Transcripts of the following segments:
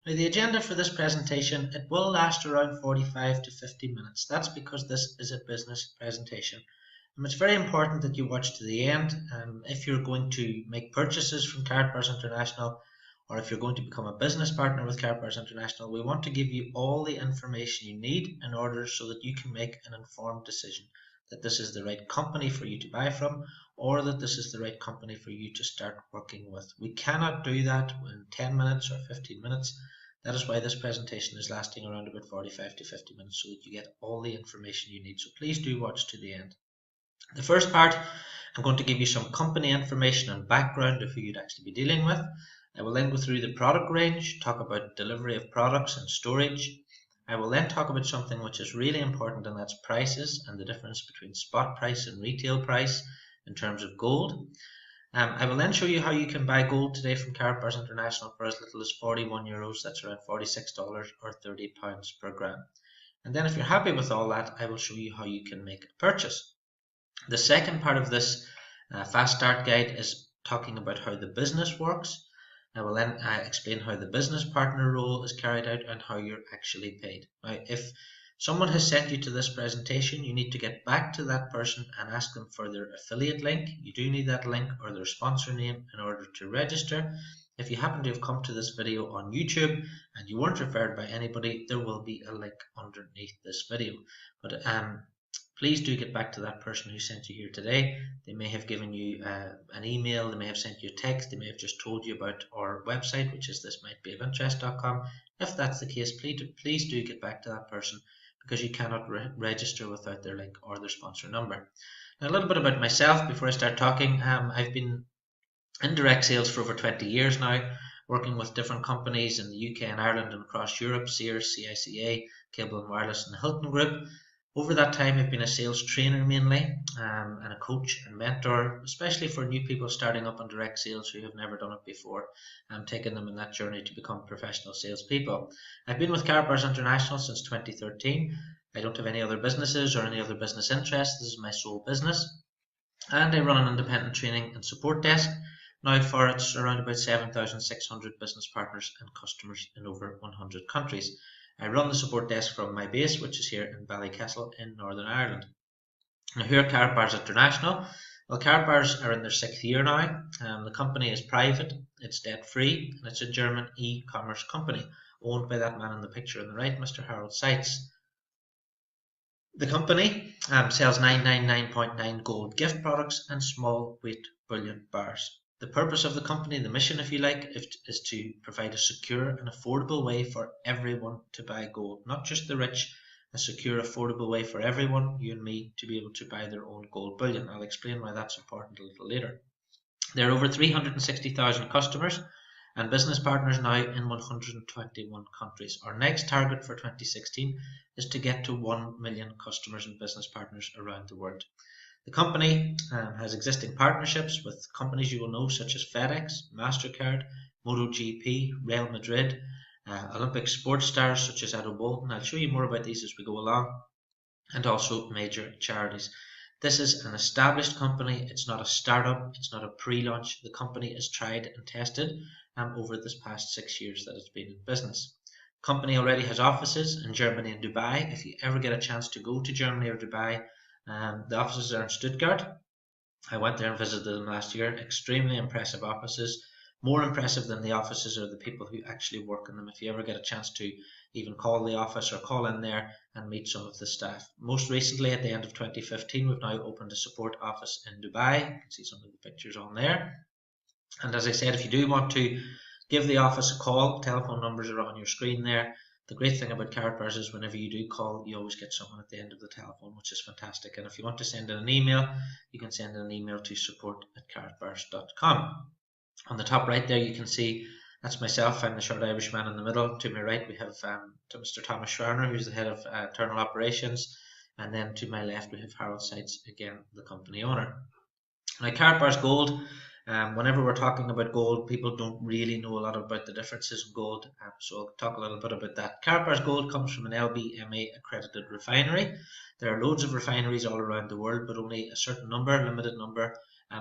Now, the agenda for this presentation, it will last around 45 to 50 minutes. That's because this is a business presentation. And it's very important that you watch to the end. If you're going to make purchases from Karatbars International, or if you're going to become a business partner with Karatbars International, we want to give you all the information you need in order so that you can make an informed decision that this is the right company for you to buy from, or that this is the right company for you to start working with. We cannot do that in 10 minutes or 15 minutes. That is why this presentation is lasting around about 45 to 50 minutes so that you get all the information you need. So please do watch to the end. The first part, I'm going to give you some company information and background of who you'd actually be dealing with. I will then go through the product range, talk about delivery of products and storage. I will then talk about something which is really important, and that's prices and the difference between spot price and retail price in terms of gold. I will then show you how you can buy gold today from Karatbars International for as little as €41, that's around $46 or £30 per gram. And then if you're happy with all that, I will show you how you can make a purchase. The second part of this fast start guide is talking about how the business works. I will then explain how the business partner role is carried out and how you're actually paid. Now, if someone has sent you to this presentation, you need to get back to that person and ask them for their affiliate link. You do need that link or their sponsor name in order to register. If you happen to have come to this video on YouTube and you weren't referred by anybody, there will be a link underneath this video. But please do get back to that person who sent you here today. They may have given you an email, they may have sent you a text, they may have just told you about our website, which is thismightbeofinterest.com. If that's the case, please do get back to that person because you cannot register without their link or their sponsor number. Now, a little bit about myself before I start talking. I've been in direct sales for over 20 years now, working with different companies in the UK and Ireland and across Europe, Sears, CICA, Cable and Wireless and the Hilton Group. Over that time, I've been a sales trainer mainly, and a coach and mentor, especially for new people starting up in direct sales who have never done it before, taking them in that journey to become professional salespeople. I've been with Karatbars International since 2013. I don't have any other businesses or any other business interests. This is my sole business, and I run an independent training and support desk. Now for it's around about 7,600 business partners and customers in over 100 countries. I run the support desk from my base, which is here in Ballycastle in Northern Ireland. Now here at Karatbars International, well, Karatbars are in their 6th year now. The company is private, it's debt free, and it's a German e-commerce company owned by that man in the picture on the right, Mr. Harold Seitz. The company sells 999.9 gold gift products and small weight bullion bars. The purpose of the company, the mission if you like, is to provide a secure and affordable way for everyone to buy gold. Not just the rich, a secure, affordable way for everyone, you and me, to be able to buy their own gold bullion. I'll explain why that's important a little later. There are over 360,000 customers and business partners now in 121 countries. Our next target for 2016 is to get to 1 million customers and business partners around the world. The company has existing partnerships with companies you will know such as FedEx, MasterCard, MotoGP, Real Madrid, Olympic sports stars such as Adam Bolton. I'll show you more about these as we go along, and also major charities. This is an established company. It's not a startup. It's not a pre-launch. The company is tried and tested over this past 6 years that it's been in business. The company already has offices in Germany and Dubai. If you ever get a chance to go to Germany or Dubai, the offices are in Stuttgart. I went there and visited them last year. Extremely impressive offices. More impressive than the offices are the people who actually work in them. If you ever get a chance to even call the office or call in there and meet some of the staff. Most recently, at the end of 2015, we've now opened a support office in Dubai. You can see some of the pictures on there. And as I said, if you do want to give the office a call, telephone numbers are on your screen there. The great thing about Karatbars is whenever you do call, you always get someone at the end of the telephone, which is fantastic. And if you want to send in an email, you can send in an email to support@karatbars.com. On the top right there, you can see that's myself. I'm the short Irishman in the middle. To my right, we have Mr. Thomas Schwerner, who's the head of internal operations. And then to my left, we have Harold Seitz, again, the company owner. Now, Karatbars Gold, whenever we're talking about gold, people don't really know a lot about the differences in gold, so I'll talk a little bit about that. Karatbars Gold comes from an LBMA accredited refinery. There are loads of refineries all around the world, but only a certain number, limited number,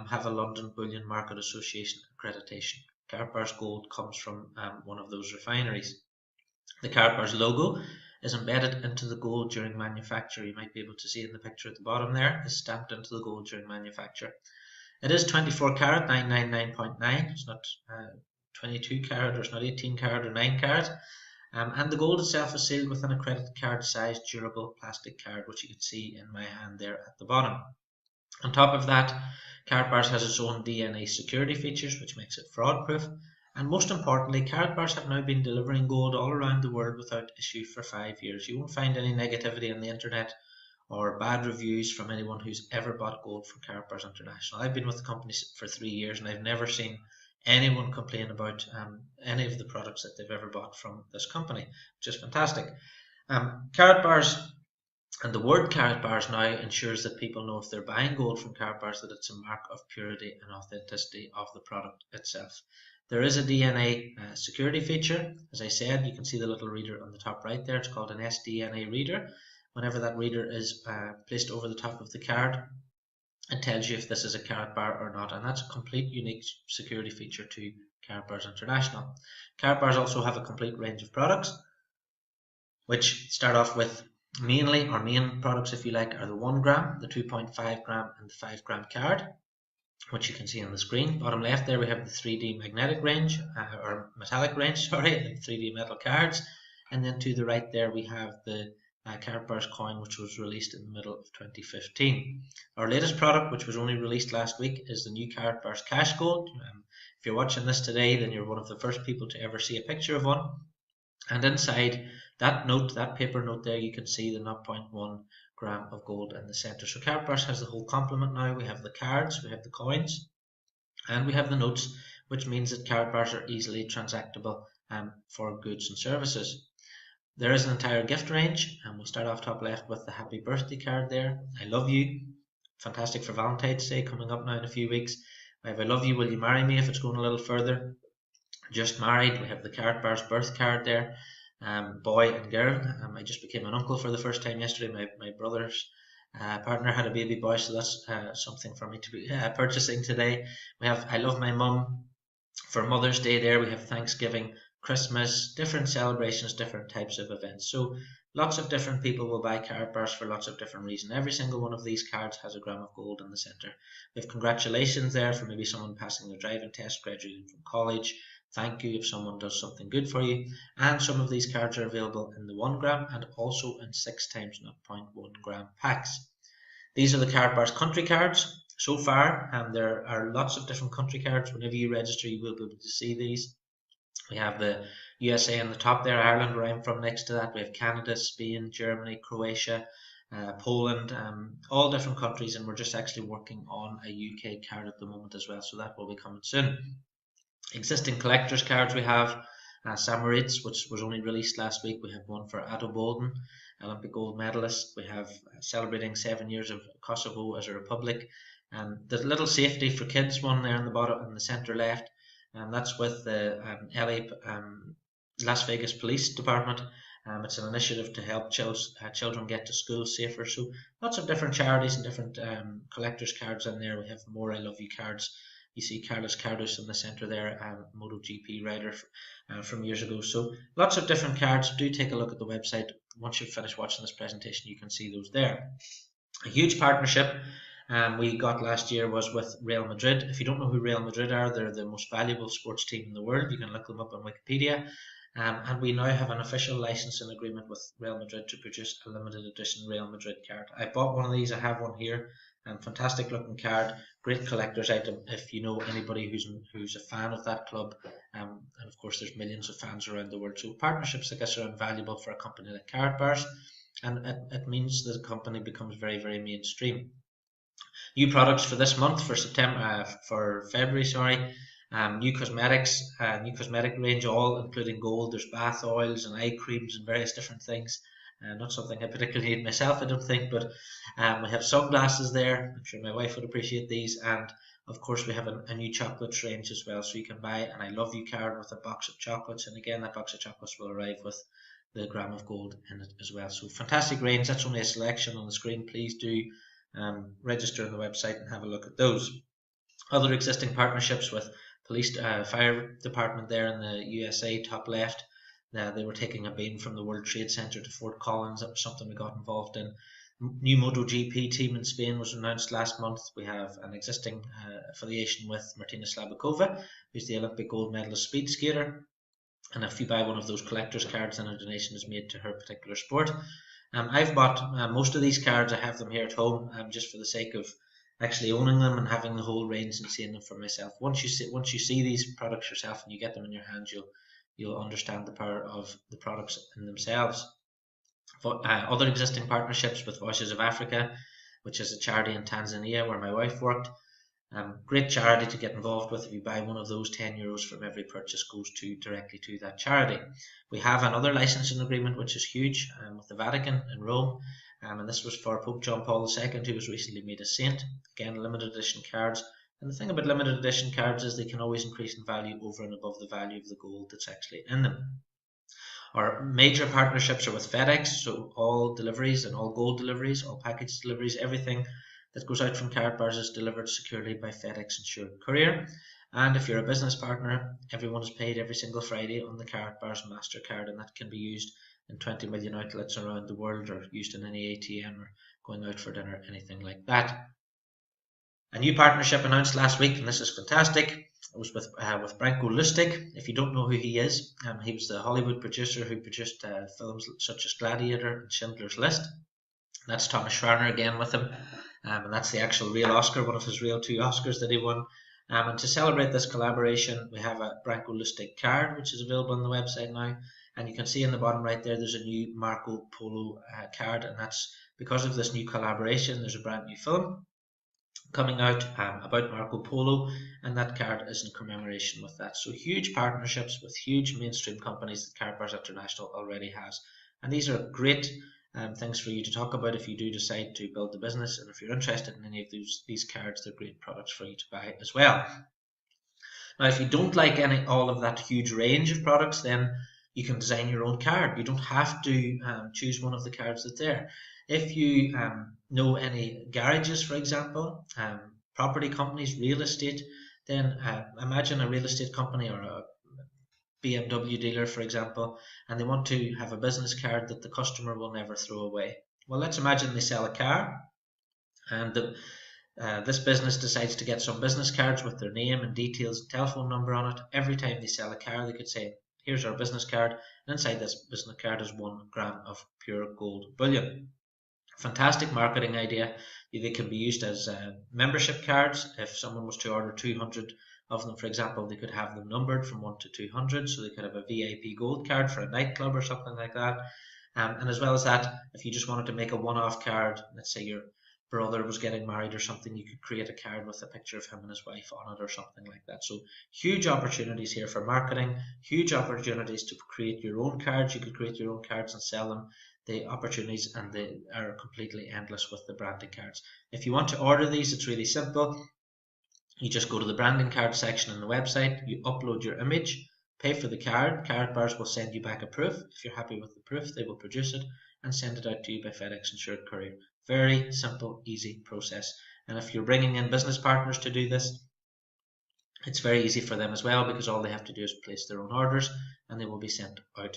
have a London Bullion Market Association accreditation. Karatbars Gold comes from one of those refineries. The Karatbars logo is embedded into the gold during manufacture. You might be able to see in the picture at the bottom there, is stamped into the gold during manufacture. It is 24 carat, 999.9. It's not 22 carat, or it's not 18 carat or 9 carat. And the gold itself is sealed within a credit card sized durable plastic card, which you can see in my hand there at the bottom. On top of that, Karatbars has its own DNA security features, which makes it fraud proof. And most importantly, Karatbars have now been delivering gold all around the world without issue for 5 years. You won't find any negativity on the internet or bad reviews from anyone who's ever bought gold from Karatbars International. I've been with the company for 3 years and I've never seen anyone complain about any of the products that they've ever bought from this company, which is fantastic. Karatbars, and the word Karatbars now ensures that people know if they're buying gold from Karatbars that it's a mark of purity and authenticity of the product itself. There is a DNA security feature. As I said, you can see the little reader on the top right there. It's called an SDNA reader. Whenever that reader is placed over the top of the card, it tells you if this is a Karatbar or not, and that's a complete unique security feature to Karatbars International. Karatbars also have a complete range of products, which start off with mainly, our main products if you like, are the 1 gram, the 2.5 gram and the 5 gram card, which you can see on the screen. Bottom left there we have the 3D magnetic range, or metallic range, sorry, the 3D metal cards, and then to the right there we have the Karatbars coin, which was released in the middle of 2015. Our latest product, which was only released last week, is the new Karatbars Cash Gold. If you're watching this today, then you're one of the first people to ever see a picture of one. And inside that note, that paper note there, you can see the 0.1 gram of gold in the center. So Karatbars has the whole complement now. We have the cards, we have the coins, and we have the notes, which means that Karatbars are easily transactable for goods and services. There is an entire gift range, and we'll start off top left with the happy birthday card there. I love you. Fantastic for Valentine's Day coming up now in a few weeks. We have I love you, will you marry me, if it's going a little further. Just married. We have the Karatbars birth card there. Boy and girl. I just became an uncle for the first time yesterday. My brother's partner had a baby boy, so that's something for me to be purchasing today. We have I love my mum for Mother's Day there. We have Thanksgiving, Christmas, different celebrations, different types of events. So lots of different people will buy Karatbars for lots of different reasons. Every single one of these cards has a gram of gold in the center. We have congratulations there for maybe someone passing their driving test, graduating from college. Thank you if someone does something good for you. And some of these cards are available in the 1 gram and also in 6 times 0.1 gram packs. These are the Karatbars country cards. So far, there are lots of different country cards. Whenever you register, you will be able to see these. We have the USA on the top there, Ireland where I'm from next to that. We have Canada, Spain, Germany, Croatia, Poland, all different countries, and we're just actually working on a UK card at the moment as well, so that will be coming soon. Existing collectors cards we have Samarites, which was only released last week. We have one for Ato Bolden, Olympic gold medalist. We have celebrating 7 years of Kosovo as a republic, and the little safety for kids one there in the bottom in the center left. That's with the Las Vegas Police Department. It's an initiative to help children get to school safer. So lots of different charities and different collectors cards in there. We have more I love you cards. You see Carlos Cardos in the centre there, MotoGP rider from years ago. So lots of different cards. Do take a look at the website. Once you've finished watching this presentation, you can see those there. A huge partnership we got last year was with Real Madrid. If you don't know who Real Madrid are, they're the most valuable sports team in the world. You can look them up on Wikipedia. And we now have an official licensing agreement with Real Madrid to produce a limited edition Real Madrid card. I bought one of these. I have one here. Fantastic looking card, great collector's item if you know anybody who's a fan of that club. And of course there's millions of fans around the world. So partnerships like this are invaluable for a company like Karatbars, and it means that the company becomes very, very mainstream. New products for this month, for February, sorry. New cosmetic range, all including gold. There's bath oils and eye creams and various different things. Not something I particularly need myself, I don't think, but we have sunglasses there. I'm sure my wife would appreciate these, and of course we have a new chocolates range as well, so you can buy an I love you card with a box of chocolates, and again that box of chocolates will arrive with the gram of gold in it as well. So fantastic range. That's only a selection on the screen. Please do register on the website and have a look at those. Other existing partnerships with police, fire department there in the USA top left. They were taking a beam from the World Trade Center to Fort Collins. That was something we got involved in. New MotoGP team in Spain was announced last month. We have an existing affiliation with Martina Slabakova, who's the Olympic gold medalist speed skater. And if you buy one of those collector's cards, then a donation is made to her particular sport. I've bought most of these cards. I have them here at home, just for the sake of actually owning them and having the whole range and seeing them for myself. Once you see these products yourself and you get them in your hands, you'll understand the power of the products in themselves. Other existing partnerships with Voices of Africa, which is a charity in Tanzania where my wife worked. Great charity to get involved with. If you buy one of those, €10 from every purchase goes directly to that charity. We have another licensing agreement which is huge, with the Vatican in Rome, and this was for Pope John Paul II, who was recently made a saint. Again, limited edition cards. And the thing about limited edition cards is they can always increase in value over and above the value of the gold that's actually in them. Our major partnerships are with FedEx, so all deliveries and all gold deliveries, all package deliveries, everything that goes out from Karatbars is delivered securely by FedEx insured courier. And if you're a business partner, everyone is paid every single Friday on the Karatbars MasterCard, and that can be used in 20 million outlets around the world, or used in any ATM, or going out for dinner, anything like that. A new partnership announced last week, and this is fantastic. It was with Branko Lustig. If you don't know who he is, he was the Hollywood producer who produced films such as Gladiator and Schindler's List. That's Thomas Schreiner again with him, and that's the actual real Oscar, one of his real 2 Oscars that he won. And to celebrate this collaboration, we have a Branko Lustig card, which is available on the website now. And you can see in the bottom right there's a new Marco Polo card, and that's because of this new collaboration. There's a brand new film coming out about Marco Polo, and that card is in commemoration with that. So huge partnerships with huge mainstream companies that Karatbars International already has. And these are great things for you to talk about if you do decide to build the business, and if you're interested in any of these cards, they're great products for you to buy as well. Now, if you don't like all of that huge range of products, then you can design your own card. You don't have to choose one of the cards that's there. If you know any garages, for example, property companies, real estate, then imagine a real estate company or a BMW dealer, for example, and they want to have a business card that the customer will never throw away. Well, let's imagine they sell a car, and this business decides to get some business cards with their name and details and telephone number on it. Every time they sell a car, they could say, here's our business card, and inside this business card is 1 gram of pure gold bullion. Fantastic marketing idea. They can be used as membership cards. If someone was to order 200 of them, for example, they could have them numbered from 1 to 200, so they could have a VIP gold card for a nightclub or something like that. And as well as that, if you just wanted to make a one-off card, let's say your brother was getting married or something, you could create a card with a picture of him and his wife on it or something like that. So huge opportunities here for marketing, huge opportunities to create your own cards. You could create your own cards and sell them. The opportunities, and they are completely endless with the branding cards. If you want to order these, it's really simple. You just go to the branding card section on the website, you upload your image, pay for the card. Karatbars will send you back a proof. If you're happy with the proof, they will produce it and send it out to you by FedEx insured courier. Very simple, easy process. And if you're bringing in business partners to do this, it's very easy for them as well, because all they have to do is place their own orders and they will be sent out.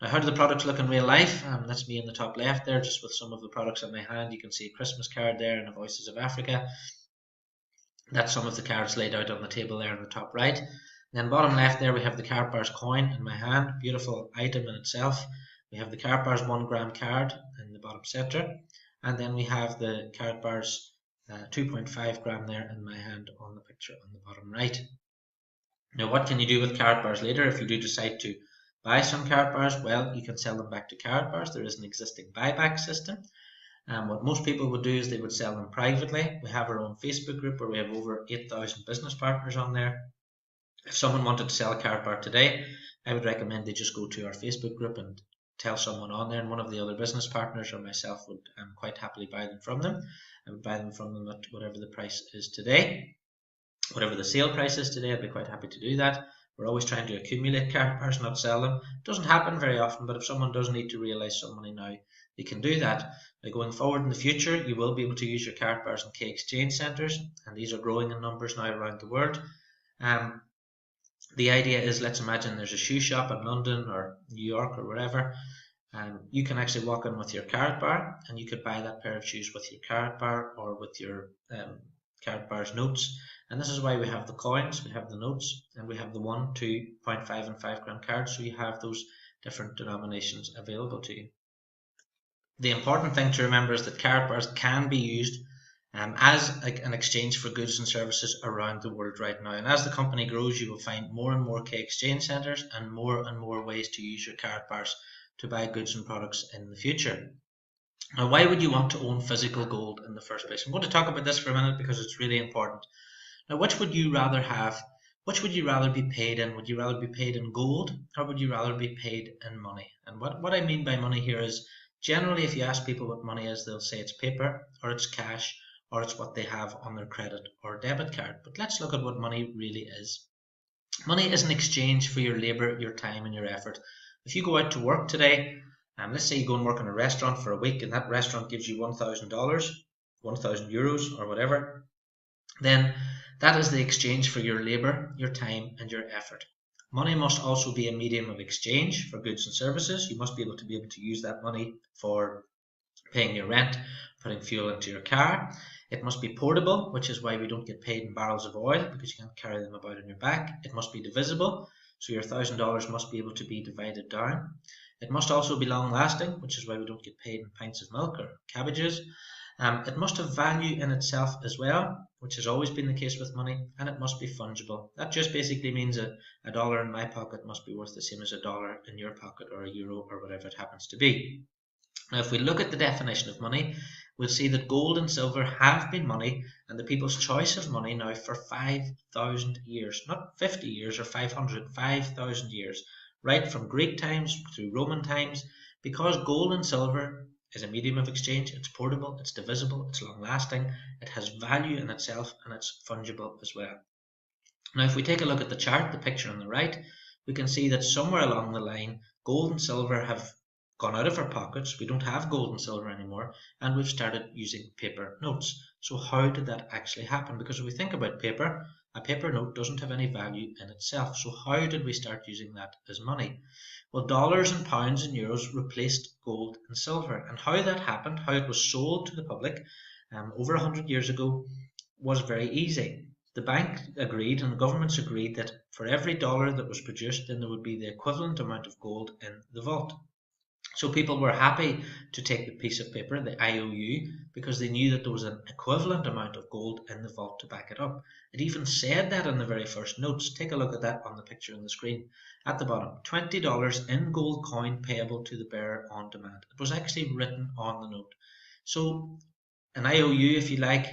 Now, how do the products look in real life? That's me in the top left there, just with some of the products in my hand. You can see a Christmas card there and a Voices of Africa. That's some of the cards laid out on the table there in the top right. And then bottom left there, we have the Karatbars coin in my hand. Beautiful item in itself. We have the Karatbars 1 gram card in the bottom center. And then we have the Karatbars 2.5 gram there in my hand on the picture on the bottom right. Now, what can you do with Karatbars later if you do decide to buy some Karatbars? Well, you can sell them back to Karatbars. There is an existing buyback system. What most people would do is they would sell them privately. We have our own Facebook group where we have over 8,000 business partners on there. If someone wanted to sell a Karatbar today, I would recommend they just go to our Facebook group and tell someone on there, and one of the other business partners or myself would quite happily buy them from them. I would buy them from them at whatever the price is today. Whatever the sale price is today, I'd be quite happy to do that. We're always trying to accumulate Karatbars, not sell them. It doesn't happen very often, but if someone does need to realise some money now, they can do that. Now, going forward in the future, you will be able to use your Karatbars in key exchange centres, and these are growing in numbers now around the world. The idea is, let's imagine there's a shoe shop in London or New York or wherever. You can actually walk in with your Karatbar and you could buy that pair of shoes with your Karatbar or with your Karatbar's notes. And this is why we have the coins, we have the notes, and we have the 1, 2, 0.5 and 5 gram cards. So you have those different denominations available to you. The important thing to remember is that Karatbars can be used as an exchange for goods and services around the world right now. And as the company grows, you will find more and more K exchange centres and more ways to use your Karatbars to buy goods and products in the future. Now, why would you want to own physical gold in the first place? I'm going to talk about this for a minute because it's really important. Now, which would you rather have? Which would you rather be paid in? Would you rather be paid in gold or would you rather be paid in money? And what I mean by money here is, generally, if you ask people what money is, they'll say it's paper or it's cash or it's what they have on their credit or debit card. But let's look at what money really is. Money is an exchange for your labor, your time, and your effort. If you go out to work today, let's say you go and work in a restaurant for a week and that restaurant gives you $1,000, 1,000 euros or whatever, then that is the exchange for your labor, your time, and your effort. Money must also be a medium of exchange for goods and services. You must be able to use that money for paying your rent, putting fuel into your car. It must be portable, which is why we don't get paid in barrels of oil, because you can't carry them about on your back. It must be divisible, so your $1,000 must be able to be divided down. It must also be long lasting, which is why we don't get paid in pints of milk or cabbages. It must have value in itself as well, which has always been the case with money, and it must be fungible. That just basically means a dollar in my pocket must be worth the same as a dollar in your pocket, or a euro, or whatever it happens to be. Now, if we look at the definition of money, we'll see that gold and silver have been money and the people's choice of money now for 5,000 years, not 50 years or 500, 5,000 years, right from Greek times through Roman times, because gold and silver is a medium of exchange. It's portable, it's divisible, it's long lasting, it has value in itself, and it's fungible as well. Now, if we take a look at the chart, the picture on the right, we can see that somewhere along the line, gold and silver have gone out of our pockets. We don't have gold and silver anymore, and we've started using paper notes. So how did that actually happen? Because if we think about paper, a paper note doesn't have any value in itself. So how did we start using that as money? Well, dollars and pounds and euros replaced gold and silver. And how that happened, how it was sold to the public over 100 years ago, was very easy. The bank agreed and the governments agreed that for every dollar that was produced, then there would be the equivalent amount of gold in the vault. So people were happy to take the piece of paper, the IOU, because they knew that there was an equivalent amount of gold in the vault to back it up. It even said that in the very first notes. Take a look at that on the picture on the screen. At the bottom, $20 in gold coin payable to the bearer on demand. It was actually written on the note. So an IOU, if you like,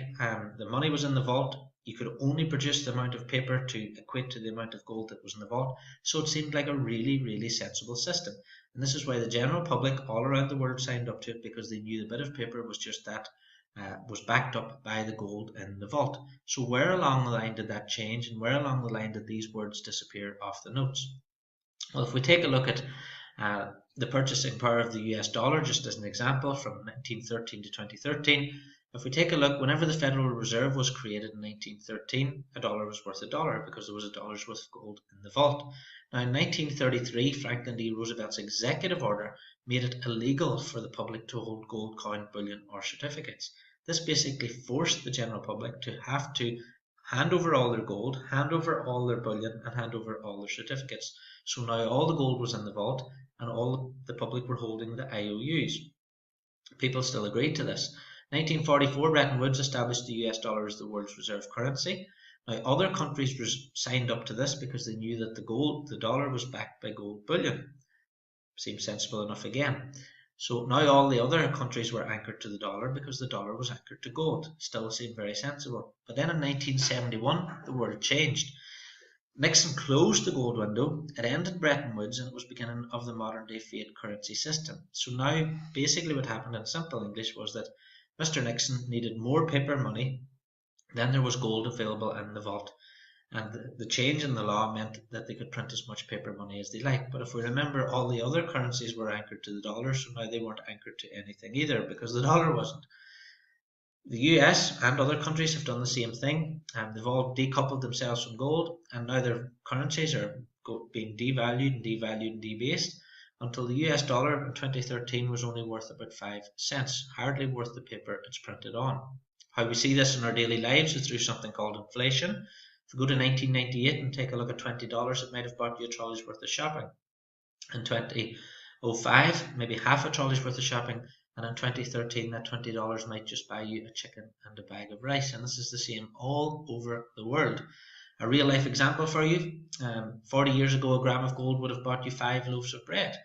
the money was in the vault. You could only produce the amount of paper to equate to the amount of gold that was in the vault. So it seemed like a really, really sensible system. And this is why the general public all around the world signed up to it, because they knew the bit of paper was just that, was backed up by the gold in the vault. So where along the line did that change, and where along the line did these words disappear off the notes? Well, if we take a look at the purchasing power of the US dollar, just as an example, from 1913 to 2013, if we take a look, whenever the Federal Reserve was created in 1913, a dollar was worth a dollar because there was a dollar's worth of gold in the vault. Now, in 1933, Franklin D. Roosevelt's executive order made it illegal for the public to hold gold coin, bullion, or certificates. This basically forced the general public to have to hand over all their gold, hand over all their bullion, and hand over all their certificates. So now all the gold was in the vault and all the public were holding the IOUs. People still agreed to this. 1944, Bretton Woods established the US dollar as the world's reserve currency. Now, other countries signed up to this because they knew that the dollar was backed by gold bullion. Seems sensible enough again. So now all the other countries were anchored to the dollar because the dollar was anchored to gold. Still seemed very sensible. But then in 1971, the world changed. Nixon closed the gold window, it ended Bretton Woods, and it was the beginning of the modern day fiat currency system. So now basically what happened in simple English was that Mr. Nixon needed more paper money than there was gold available in the vault. And the change in the law meant that they could print as much paper money as they liked. But if we remember, all the other currencies were anchored to the dollar, so now they weren't anchored to anything either because the dollar wasn't. The US and other countries have done the same thing, and they've all decoupled themselves from gold, and now their currencies are being devalued and devalued and debased until the US dollar in 2013 was only worth about 5 cents, hardly worth the paper it's printed on. How we see this in our daily lives is through something called inflation. If we go to 1998 and take a look at $20, it might have bought you a trolley's worth of shopping. In 2005, maybe half a trolley's worth of shopping, and in 2013, that $20 might just buy you a chicken and a bag of rice. And this is the same all over the world. A real life example for you: 40 years ago, a gram of gold would have bought you 5 loaves of bread.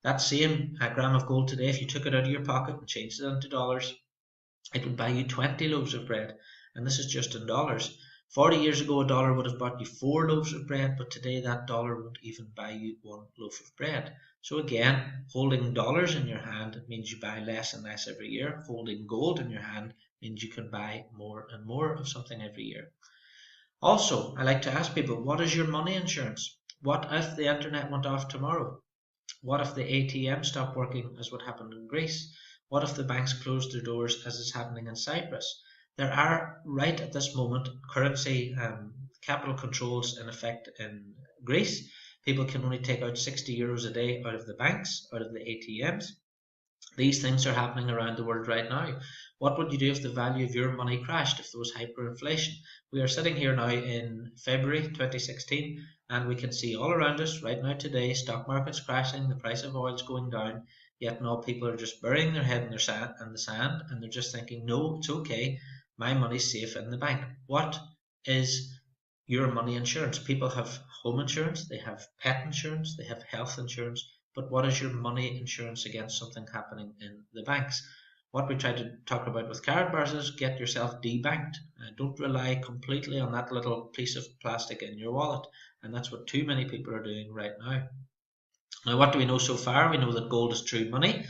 That same gram of gold today, if you took it out of your pocket and changed it into dollars, it would buy you 20 loaves of bread. And this is just in dollars. 40 years ago, a dollar would have bought you 4 loaves of bread, but today that dollar won't even buy you 1 loaf of bread. So again, holding dollars in your hand means you buy less and less every year. Holding gold in your hand means you can buy more and more of something every year. Also, I like to ask people, what is your money insurance? What if the internet went off tomorrow? What if the ATM stopped working, as what happened in Greece? What if the banks closed their doors, as is happening in Cyprus? There are, right at this moment, currency capital controls in effect in Greece. People can only take out €60 a day out of the banks, out of the ATMs. These things are happening around the world right now. What would you do if the value of your money crashed, if there was hyperinflation? We are sitting here now in February 2016, and we can see all around us right now today, stock markets crashing, the price of oil is going down, yet now people are just burying their head in the sand, and they're just thinking, no, it's okay, my money's safe in the bank. What is your money insurance? People have home insurance, they have pet insurance, they have health insurance, but what is your money insurance against something happening in the banks? What we try to talk about with Karatbars is get yourself debanked. Don't rely completely on that little piece of plastic in your wallet, and that's what too many people are doing right now. Now, what do we know so far? We know that gold is true money.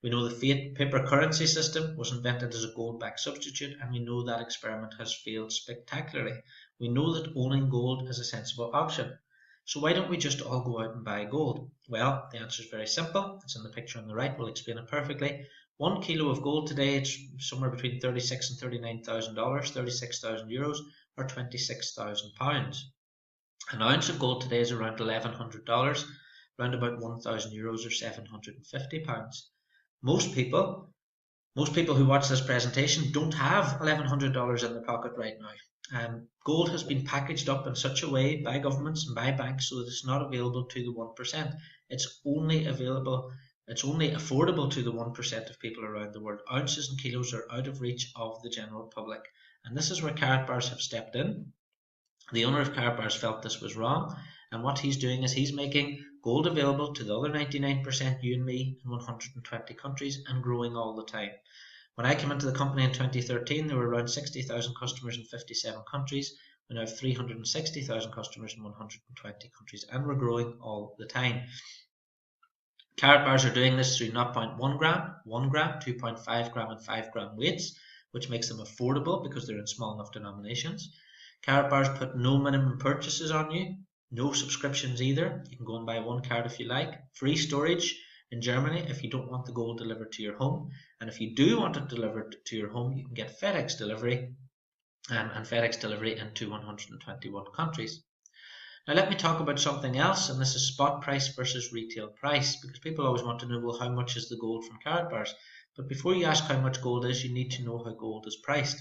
We know the fiat paper currency system was invented as a gold-backed substitute, and we know that experiment has failed spectacularly. We know that owning gold is a sensible option. So why don't we just all go out and buy gold? Well, the answer is very simple. It's in the picture on the right. We'll explain it perfectly. 1 kilo of gold today, it's somewhere between $36,000 and $39,000, 36,000 euros, or 26,000 pounds. An ounce of gold today is around $1,100, around about 1,000 euros or 750 pounds. Most people who watch this presentation don't have $1,100 in their pocket right now. Gold has been packaged up in such a way by governments and by banks so that it's not available to the 1%. It's only affordable to the 1% of people around the world. Ounces and kilos are out of reach of the general public. And this is where Karatbars have stepped in. The owner of Karatbars felt this was wrong, and what he's doing is he's making gold available to the other 99%, you and me, in 120 countries, and growing all the time. When I came into the company in 2013, there were around 60,000 customers in 57 countries. We now have 360,000 customers in 120 countries, and we're growing all the time. Karatbars are doing this through 0.1 gram, 1 gram, 2.5 gram, and 5 gram weights, which makes them affordable because they're in small enough denominations. Karatbars put no minimum purchases on you, no subscriptions either. You can go and buy 1 card if you like. Free storage in Germany if you don't want the gold delivered to your home. And if you do want it delivered to your home, you can get FedEx delivery and FedEx delivery into 121 countries. Now let me talk about something else, and this is spot price versus retail price, because people always want to know, well, how much is the gold from Karatbars? But before you ask how much gold is, you need to know how gold is priced.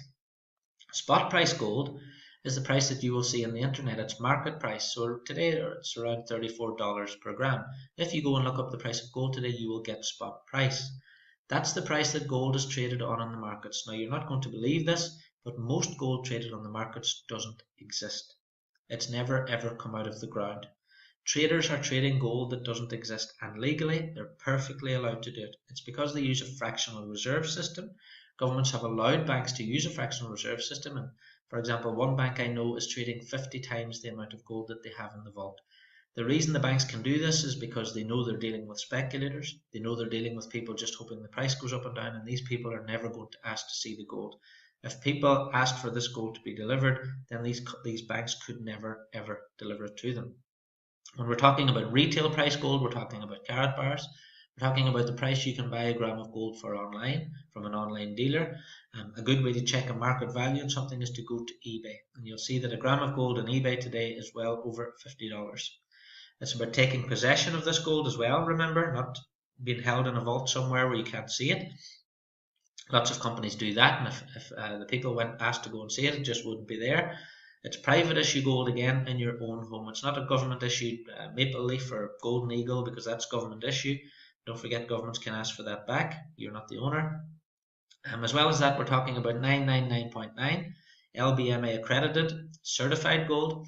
Spot price gold is the price that you will see on the internet. It's market price. So today it's around $34 per gram. If you go and look up the price of gold today, you will get spot price. That's the price that gold is traded on in the markets. Now, you're not going to believe this, but most gold traded on the markets doesn't exist. It's never ever come out of the ground. Traders are trading gold that doesn't exist, and legally they're perfectly allowed to do it. It's because they use a fractional reserve system. Governments have allowed banks to use a fractional reserve system, and for example, one bank I know is trading 50 times the amount of gold that they have in the vault. The reason the banks can do this is because they know they're dealing with speculators. They know they're dealing with people just hoping the price goes up and down, and these people are never going to ask to see the gold. If people asked for this gold to be delivered, then these banks could never ever deliver it to them. When we're talking about retail price gold, we're talking about Karatbars. We're talking about the price you can buy a gram of gold for online from an online dealer. A good way to check a market value on something is to go to eBay, and you'll see that a gram of gold on eBay today is well over $50. It's about taking possession of this gold as well, remember, not being held in a vault somewhere where you can't see it. Lots of companies do that, and if the people went asked to go and see it, it just wouldn't be there. It's private issue gold again in your own home. It's not a government issued maple leaf or golden eagle, because that's government issue. Don't forget, governments can ask for that back. You're not the owner. As well as that, we're talking about 999.9 LBMA accredited certified gold,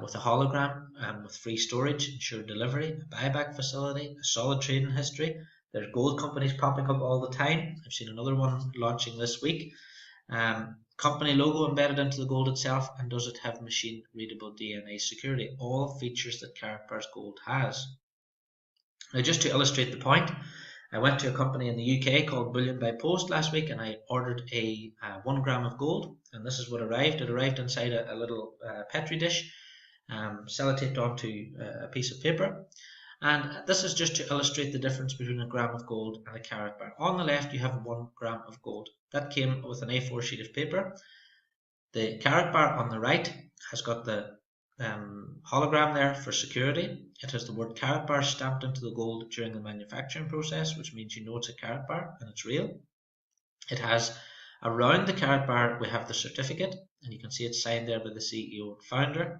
with a hologram, with free storage, insured delivery, a buyback facility, a solid trading history. There's gold companies popping up all the time. I've seen another one launching this week. Company logo embedded into the gold itself, and does it have machine readable DNA security? All features that Karatbars Gold has. Now, just to illustrate the point, I went to a company in the UK called Bullion by Post last week, and I ordered a 1 gram of gold, and this is what arrived. It arrived inside a little petri dish, sellotaped onto a piece of paper. And this is just to illustrate the difference between a gram of gold and a Karatbar. On the left, you have 1 gram of gold. That came with an A4 sheet of paper. The Karatbar on the right has got the hologram there for security. It has the word Karatbar stamped into the gold during the manufacturing process, which means you know it's a Karatbar and it's real. It has around the Karatbar, we have the certificate, and you can see it's signed there by the CEO and founder.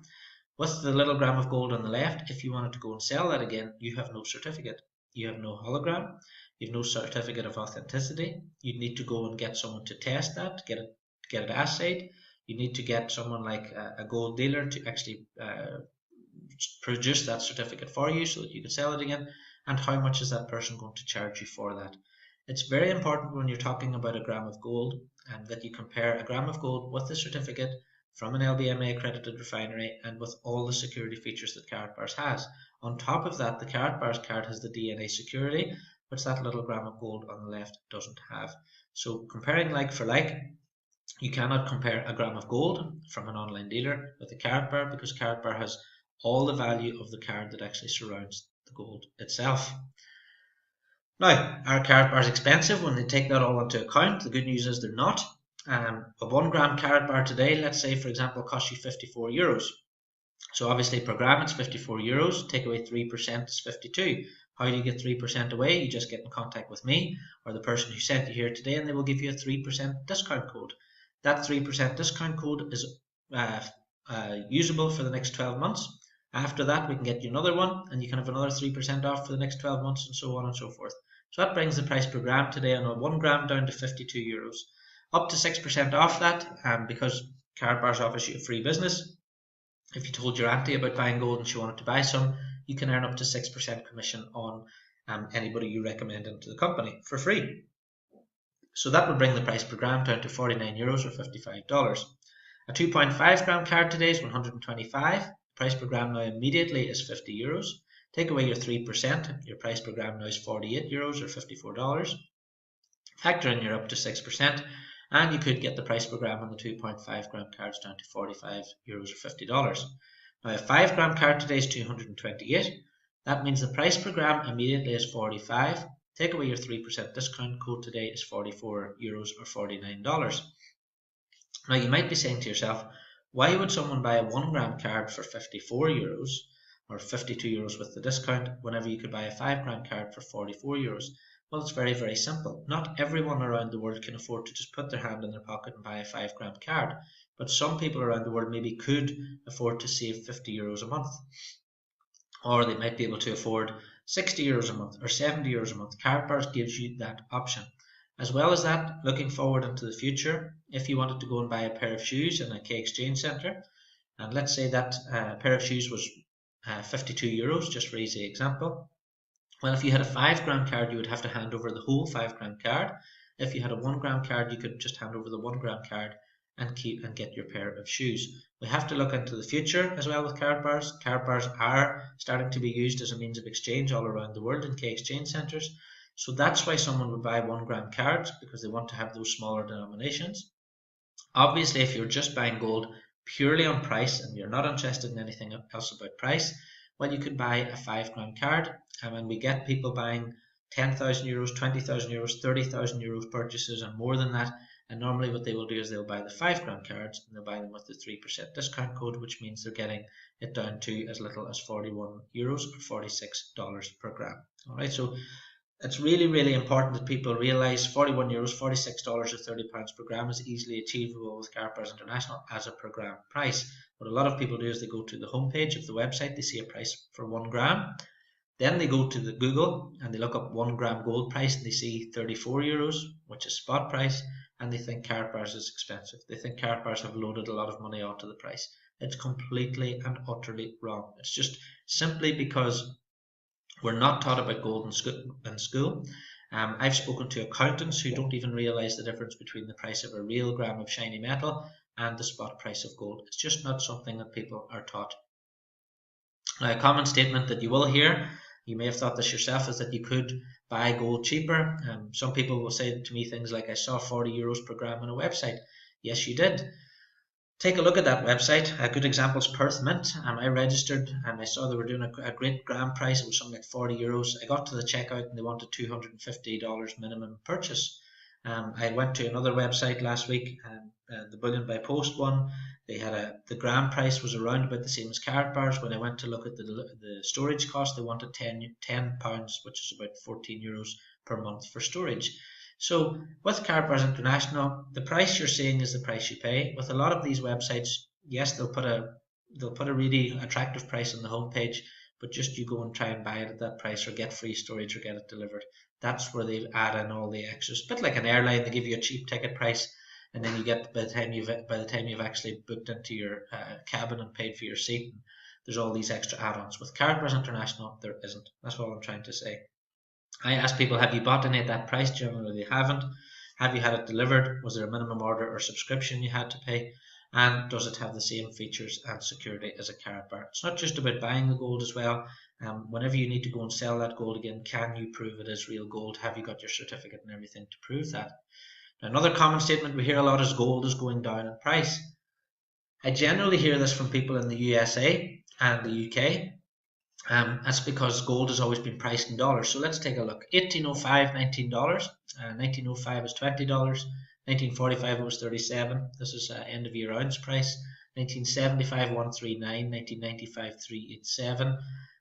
With the little gram of gold on the left, if you wanted to go and sell that again, you have no certificate. You have no hologram. You have no certificate of authenticity. You'd need to go and get someone to test that, get it assayed. You need to get someone like a gold dealer to actually produce that certificate for you so that you can sell it again. And how much is that person going to charge you for that? It's very important when you're talking about a gram of gold, and that you compare a gram of gold with the certificate from an LBMA accredited refinery and with all the security features that Karatbars has. On top of that, the Karatbars card has the DNA security, which that little gram of gold on the left doesn't have. So comparing like for like, you cannot compare a gram of gold from an online dealer with a Karatbar, because Karatbar has all the value of the card that actually surrounds the gold itself. Now, are Karatbars expensive? When they take that all into account, the good news is they're not. A 1 gram Karatbar today, let's say for example, costs you €54. So obviously per gram it's €54. Take away 3% is 52. How do you get 3% away? You just get in contact with me or the person who sent you here today, and they will give you a 3% discount code. That 3% discount code is usable for the next 12 months. After that, we can get you another one, and you can have another 3% off for the next 12 months, and so on and so forth. So that brings the price per gram today on a 1 gram down to €52. Up to 6% off that, because Karatbars offers you a free business. If you told your auntie about buying gold and she wanted to buy some, you can earn up to 6% commission on anybody you recommend into the company for free. So that would bring the price per gram down to €49 or $55. A 2.5 gram card today is 125. The price per gram now immediately is €50. Take away your 3%, your price per gram now is €48 or $54. Factor in your up to 6%, and you could get the price per gram on the 2.5 gram cards down to €45 or $50. Now a 5 gram card today is 228. That means the price per gram immediately is 45. Take away your 3% discount code today is €44 or $49. Now you might be saying to yourself, why would someone buy a 1 gram card for €54 or €52 with the discount whenever you could buy a 5 gram card for €44? Well, it's very, very simple. Not everyone around the world can afford to just put their hand in their pocket and buy a 5 gram card, but some people around the world maybe could afford to save €50 a month, or they might be able to afford €60 a month or €70 a month. Karatbars gives you that option. As well as that, looking forward into the future, if you wanted to go and buy a pair of shoes in a K exchange centre, and let's say that pair of shoes was €52, just for easy example. Well, if you had a 5 gram card, you would have to hand over the whole 5 gram card. If you had a 1 gram card, you could just hand over the 1 gram card and get your pair of shoes. We have to look into the future as well with Karatbars. Karatbars are starting to be used as a means of exchange all around the world in K exchange centres. So that's why someone would buy 1 gram cards, because they want to have those smaller denominations. Obviously, if you're just buying gold purely on price and you're not interested in anything else about price, well, you could buy a 5 gram card, and we get people buying 10,000 euros, 20,000 euros, 30,000 euros purchases and more than that. And normally what they will do is they'll buy the 5 grand cards and they'll buy them with the 3% discount code, which means they're getting it down to as little as 41 euros or $46 per gram. All right, so it's really, really important that people realize 41 euros, $46 or £30 per gram is easily achievable with Karatbars International as a per gram price. What a lot of people do is they go to the homepage of the website, they see a price for 1 gram, then they go to the Google and they look up 1 gram gold price and they see 34 euros, which is spot price, and they think Karatbars is expensive. They think Karatbars have loaded a lot of money onto the price. It's completely and utterly wrong. It's just simply because we're not taught about gold in school. I've spoken to accountants who don't even realize the difference between the price of a real gram of shiny metal and the spot price of gold. It's just not something that people are taught. Now, a common statement that you will hear, you may have thought this yourself, is that you could buy gold cheaper. Some people will say to me things like, I saw 40 euros per gram on a website. Yes, you did. Take a look at that website. A good example is Perth Mint. I registered and I saw they were doing a great gram price. It was something like 40 euros. I got to the checkout and they wanted $250 minimum purchase. I went to another website last week, the Bullion by Post one. They had the gram price was around about the same as Karatbars. When I went to look at the storage cost, they wanted £10, which is about 14 euros per month for storage. So with Karatbars International, the price you're seeing is the price you pay. With a lot of these websites, yes, they'll put a really attractive price on the homepage, but just you go and try and buy it at that price or get free storage or get it delivered. That's where they add in all the extras. A bit like an airline, they give you a cheap ticket price, and then you get by the time you've actually booked into your cabin and paid for your seat, there's all these extra add-ons. With Karatbars International, there isn't. That's all I'm trying to say. I ask people, have you bought any at that price? Generally they haven't. Have you had it delivered? Was there a minimum order or subscription you had to pay? And does it have the same features and security as a Karatbar? It's not just about buying the gold as well. Whenever you need to go and sell that gold again, can you prove it is real gold? Have you got your certificate and everything to prove that? Now, another common statement we hear a lot is gold is going down in price. I generally hear this from people in the USA and the UK. That's because gold has always been priced in dollars. So let's take a look. 1805, $19. 1905 is $20. 1945 it was 37. This is end of year ounce price. 1975 139. 1995 387.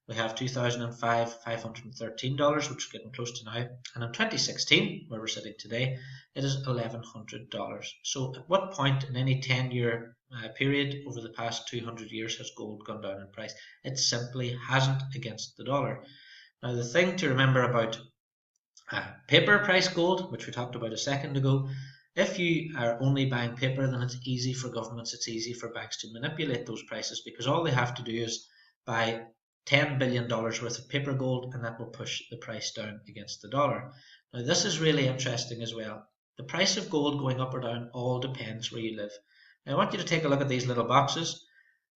We have 2005 $513, which is getting close to now. And in 2016, where we're sitting today, it is $1,100. So at what point in any 10-year period over the past 200 years has gold gone down in price? It simply hasn't against the dollar. Now the thing to remember about paper price gold, which we talked about a second ago, if you are only buying paper, then it's easy for governments, it's easy for banks to manipulate those prices, because all they have to do is buy $10 billion worth of paper gold, and that will push the price down against the dollar. Now this is really interesting as well. The price of gold going up or down all depends where you live. Now I want you to take a look at these little boxes.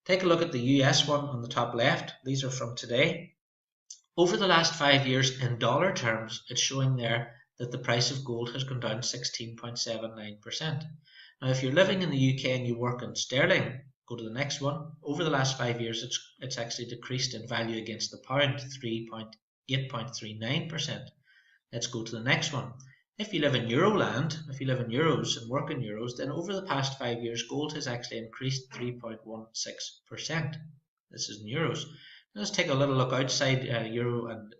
Take a look at the US one on the top left. These are from today. Over the last 5 years, in dollar terms, it's showing there that the price of gold has gone down 16.79%. Now if you're living in the UK and you work in sterling, go to the next one. Over the last 5 years, it's actually decreased in value against the pound, 8.39%. Let's go to the next one. If you live in Euroland, if you live in euros and work in euros, then over the past 5 years, gold has actually increased 3.16%. This is in euros. Let's take a little look outside Euro and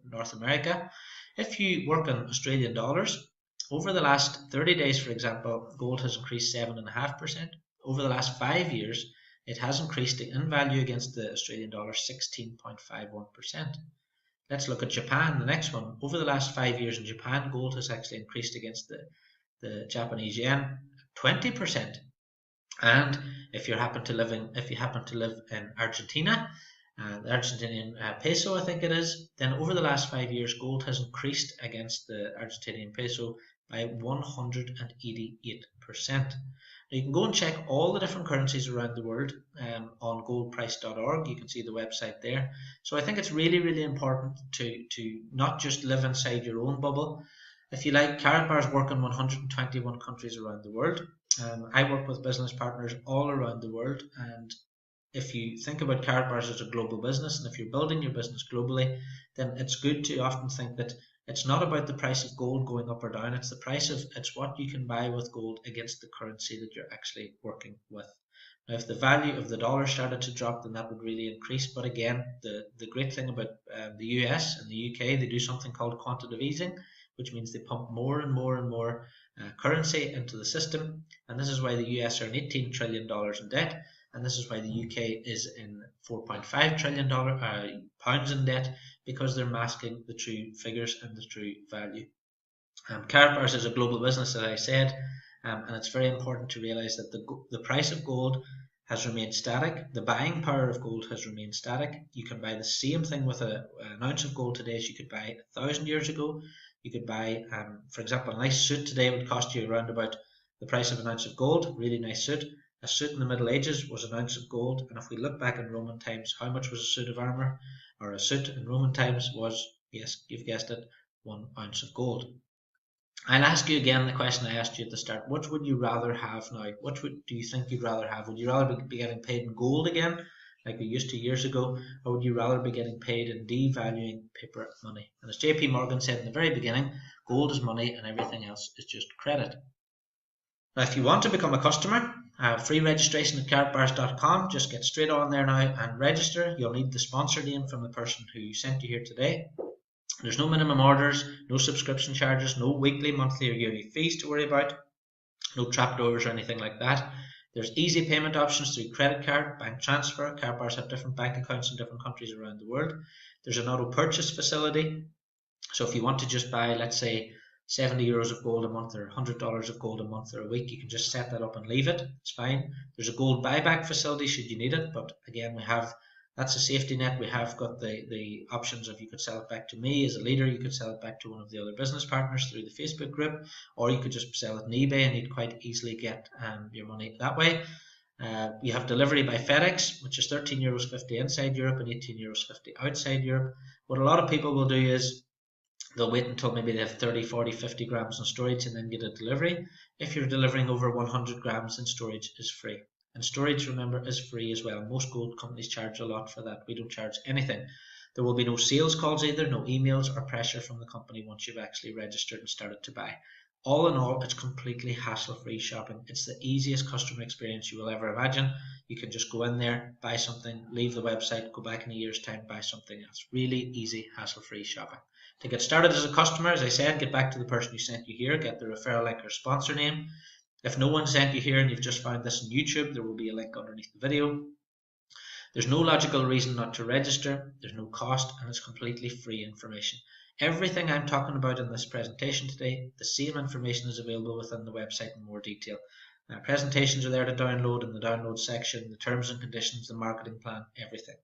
North America. If you work in Australian dollars, over the last 30 days, for example, gold has increased 7.5%. Over the last 5 years, it has increased in value against the Australian dollar 16.51%. Let's look at Japan, the next one. Over the last 5 years in Japan, gold has actually increased against the Japanese yen 20%. And if you happen to live in Argentina, the Argentinian peso, I think it is, then over the last 5 years, gold has increased against the Argentinian peso by 188%. Now you can go and check all the different currencies around the world on goldprice.org. You can see the website there. So I think it's really, really important to not just live inside your own bubble. If you like, Karatbars work in 121 countries around the world. I work with business partners all around the world, and if you think about Karatbars as a global business, and if you're building your business globally, then it's good to often think that it's not about the price of gold going up or down. It's what you can buy with gold against the currency that you're actually working with. Now, if the value of the dollar started to drop, then that would really increase. But again, the great thing about the US and the UK, they do something called quantitative easing, which means they pump more and more and more currency into the system. And this is why the US are in $18 trillion in debt. And this is why the UK is in $4.5 trillion pounds in debt, because they're masking the true figures and the true value. Karatbars is a global business, as I said, and it's very important to realize that the price of gold has remained static. The buying power of gold has remained static. You can buy the same thing with an ounce of gold today as you could buy 1,000 years ago. You could buy, for example, a nice suit today would cost you around about the price of an ounce of gold. Really nice suit. A suit in the Middle Ages was an ounce of gold, and if we look back in Roman times, how much was a suit of armour? Or a suit in Roman times was, yes, you've guessed it, 1 ounce of gold. I'll ask you again the question I asked you at the start. What would you rather have now? Do you think you'd rather have? Would you rather be getting paid in gold again, like we used to years ago, or would you rather be getting paid in devaluing paper money? And as JP Morgan said in the very beginning, gold is money and everything else is just credit. Now, if you want to become a customer, free registration at karatbars.com. Just get straight on there now and register. You'll need the sponsor name from the person who sent you here today. There's no minimum orders, no subscription charges, no weekly, monthly or yearly fees to worry about, no trapdoors or anything like that. There's easy payment options through credit card, bank transfer. Karatbars have different bank accounts in different countries around the world. There's an auto purchase facility. So if you want to just buy, let's say, 70 euros of gold a month or $100 of gold a month or a week, you can just set that up and leave it. It's fine. There's a gold buyback facility should you need it, but again, that's a safety net. We have got the options of you could sell it back to me as a leader, you could sell it back to one of the other business partners through the Facebook group, or you could just sell it on eBay and you'd quite easily get your money that way. You have delivery by FedEx, which is €13.50 inside Europe and €18.50 outside Europe. What a lot of people will do is they'll wait until maybe they have 30, 40, 50 grams in storage and then get a delivery. If you're delivering over 100 grams, then storage is free. And storage, remember, is free as well. Most gold companies charge a lot for that. We don't charge anything. There will be no sales calls either, no emails or pressure from the company once you've actually registered and started to buy. All in all, it's completely hassle-free shopping. It's the easiest customer experience you will ever imagine. You can just go in there, buy something, leave the website, go back in a year's time, buy something else. Really easy, hassle-free shopping. To get started as a customer, as I said, get back to the person who sent you here, get the referral link or sponsor name. If no one sent you here and you've just found this on YouTube, there will be a link underneath the video. There's no logical reason not to register, there's no cost, and it's completely free information. Everything I'm talking about in this presentation today, the same information is available within the website in more detail. Presentations are there to download in the download section, the terms and conditions, the marketing plan, everything.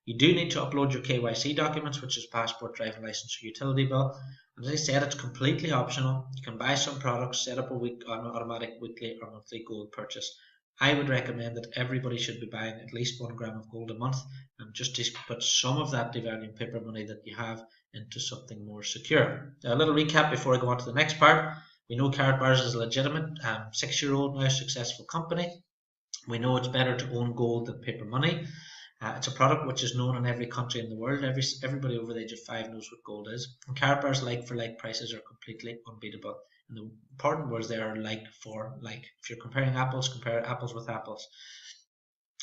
You do need to upload your KYC documents, which is passport, driving license, or utility bill. And as I said, it's completely optional. You can buy some products, set up an automatic weekly or monthly gold purchase. I would recommend that everybody should be buying at least 1 gram of gold a month, and just to put some of that devaluing paper money that you have into something more secure. Now, a little recap before I go on to the next part. We know Karatbars is a legitimate 6-year-old now successful company. We know it's better to own gold than paper money. It's a product which is known in every country in the world. Everybody over the age of 5 knows what gold is. And Karatbars like-for-like prices are completely unbeatable. And the important words there are like for like. If you're comparing apples, compare apples with apples.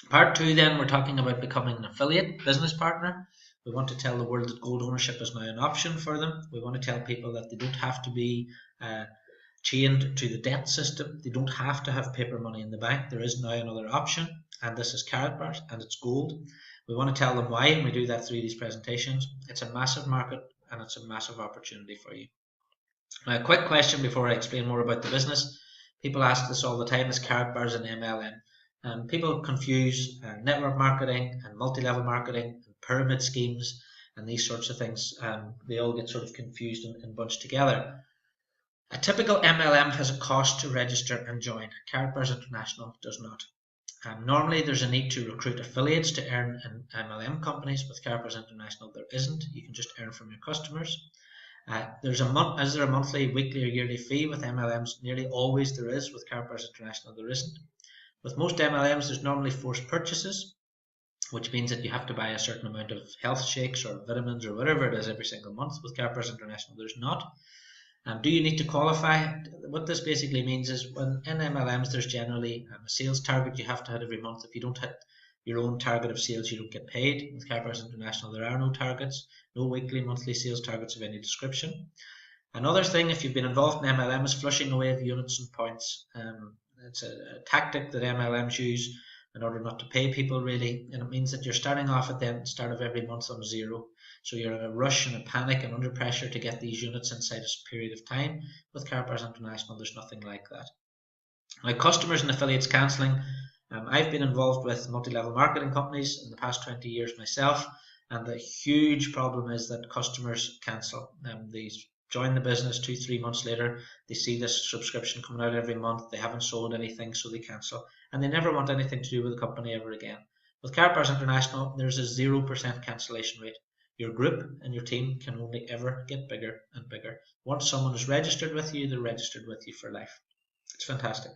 Part 2 then, we're talking about becoming an affiliate business partner. We want to tell the world that gold ownership is now an option for them. We want to tell people that they don't have to be chained to the debt system. They don't have to have paper money in the bank. There is now another option, and this is Karatbars, and it's gold. We want to tell them why, and we do that through these presentations. It's a massive market, and it's a massive opportunity for you. Now, a quick question before I explain more about the business. People ask this all the time: is Karatbars an MLM? People confuse network marketing and multi-level marketing and pyramid schemes and these sorts of things. They all get sort of confused and bunched together. A typical MLM has a cost to register and join. Karatbars International does not. Normally there's a need to recruit affiliates to earn in MLM companies. With Karatbars International there isn't. You can just earn from your customers. Is there a monthly, weekly or yearly fee with MLMs? Nearly always there is. With Karatbars International there isn't. With most MLMs there's normally forced purchases. which means that you have to buy a certain amount of health shakes or vitamins or whatever it is every single month. With Karatbars International, there's not. Do you need to qualify? What this basically means is when in MLMs there's generally a sales target you have to hit every month. If you don't hit your own target of sales, you don't get paid. With Karatbars International, there are no targets, no weekly, monthly sales targets of any description. Another thing, if you've been involved in MLM, is flushing away of units and points. It's a tactic that MLMs use in order not to pay people really, and it means that you're starting off at the start of every month on zero. So you're in a rush and a panic and under pressure to get these units inside a period of time. With Karatbars International, there's nothing like that. Like customers and affiliates cancelling, I've been involved with multi-level marketing companies in the past 20 years myself, and the huge problem is that customers cancel. They join the business 2-3 months later, they see this subscription coming out every month, they haven't sold anything, so they cancel, and they never want anything to do with the company ever again. With Karatbars International, there's a 0% cancellation rate. Your group and your team can only ever get bigger and bigger. Once someone is registered with you, they're registered with you for life. It's fantastic.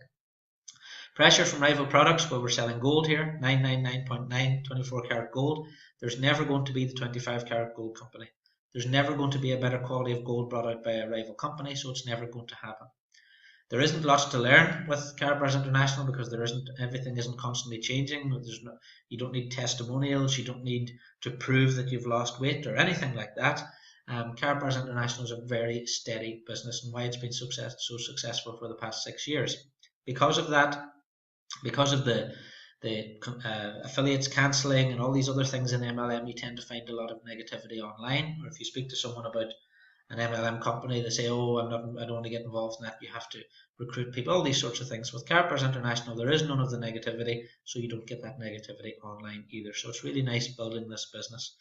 Pressure from rival products. Well, we're selling gold here, 999.9 24 karat gold. There's never going to be the 25 karat gold company. There's never going to be a better quality of gold brought out by a rival company, so it's never going to happen. There isn't lots to learn with Karatbars International because everything isn't constantly changing. You don't need testimonials, you don't need to prove that you've lost weight or anything like that. Karatbars International is a very steady business, and why it's been so successful for the past 6 years. Because of that, because of the affiliates cancelling and all these other things in MLM, you tend to find a lot of negativity online. Or if you speak to someone about an MLM company, they say, "Oh, I don't want to get involved in that. You have to recruit people." All these sorts of things. With Karatbars International, there is none of the negativity, so you don't get that negativity online either. So it's really nice building this business.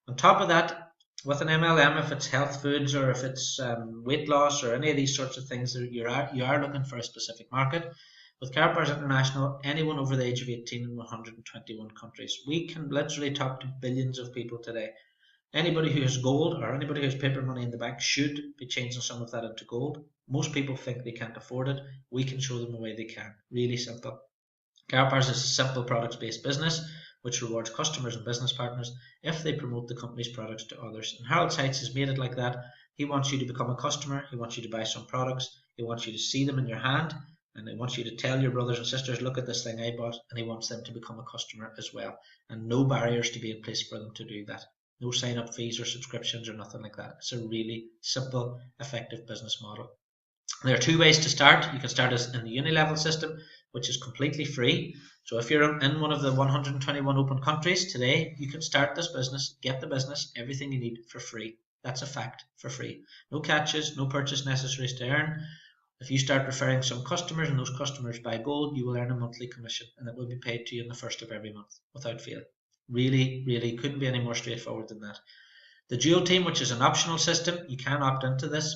On top of that, with an MLM, if it's health foods or if it's weight loss or any of these sorts of things, you are looking for a specific market. With Karatbars International, anyone over the age of 18 in 121 countries. We can literally talk to billions of people today. Anybody who has gold or anybody who has paper money in the bank should be changing some of that into gold. Most people think they can't afford it. We can show them a way they can. Really simple. Karatbars is a simple products-based business which rewards customers and business partners if they promote the company's products to others. And Harold Seitz has made it like that. He wants you to become a customer. He wants you to buy some products. He wants you to see them in your hand. And he wants you to tell your brothers and sisters, look at this thing I bought, and he wants them to become a customer as well. And no barriers to be in place for them to do that. No sign-up fees or subscriptions or nothing like that. It's a really simple, effective business model. There are two ways to start. You can start as in the uni-level system, which is completely free. So if you're in one of the 121 open countries today, you can start this business, get the business, everything you need for free. That's a fact, for free. No catches, no purchase necessary to earn. If you start referring some customers and those customers buy gold, you will earn a monthly commission, and it will be paid to you in the first of every month without fail. Really, really couldn't be any more straightforward than that. The dual team, which is an optional system, you can opt into this.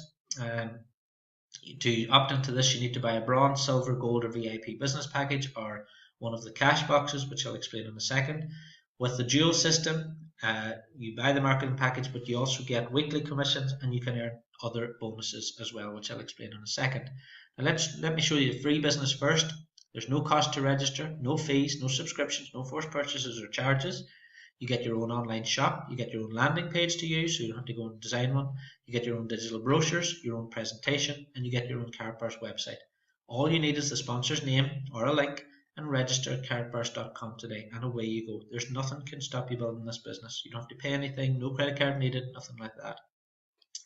To opt into this, you need to buy a bronze, silver, gold, or VIP business package, or one of the cash boxes, which I'll explain in a second. With the dual system, you buy the marketing package, but you also get weekly commissions, and you can earn other bonuses as well, which I'll explain in a second. Now let me show you the free business first. There's no cost to register, no fees, no subscriptions, no forced purchases or charges. You get your own online shop, you get your own landing page to use, so you don't have to go and design one. You get your own digital brochures, your own presentation, and you get your own Karatbars website. All you need is the sponsor's name or a link, and register at karatbars.com today, and away you go. There's nothing can stop you building this business. You don't have to pay anything, no credit card needed, nothing like that.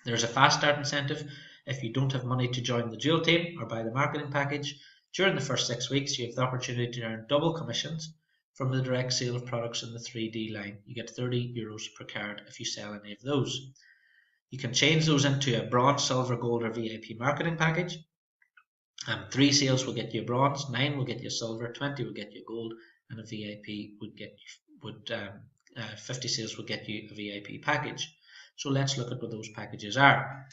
There's a fast start incentive if you don't have money to join the dual team or buy the marketing package. During the first 6 weeks, you have the opportunity to earn double commissions from the direct sale of products in the 3D line. You get €30 per card if you sell any of those. You can change those into a bronze, silver, gold, or VIP marketing package. 3 sales will get you a bronze, 9 will get you a silver, 20 will get you a gold, and a VIP 50 sales will get you a VIP package. So let's look at what those packages are.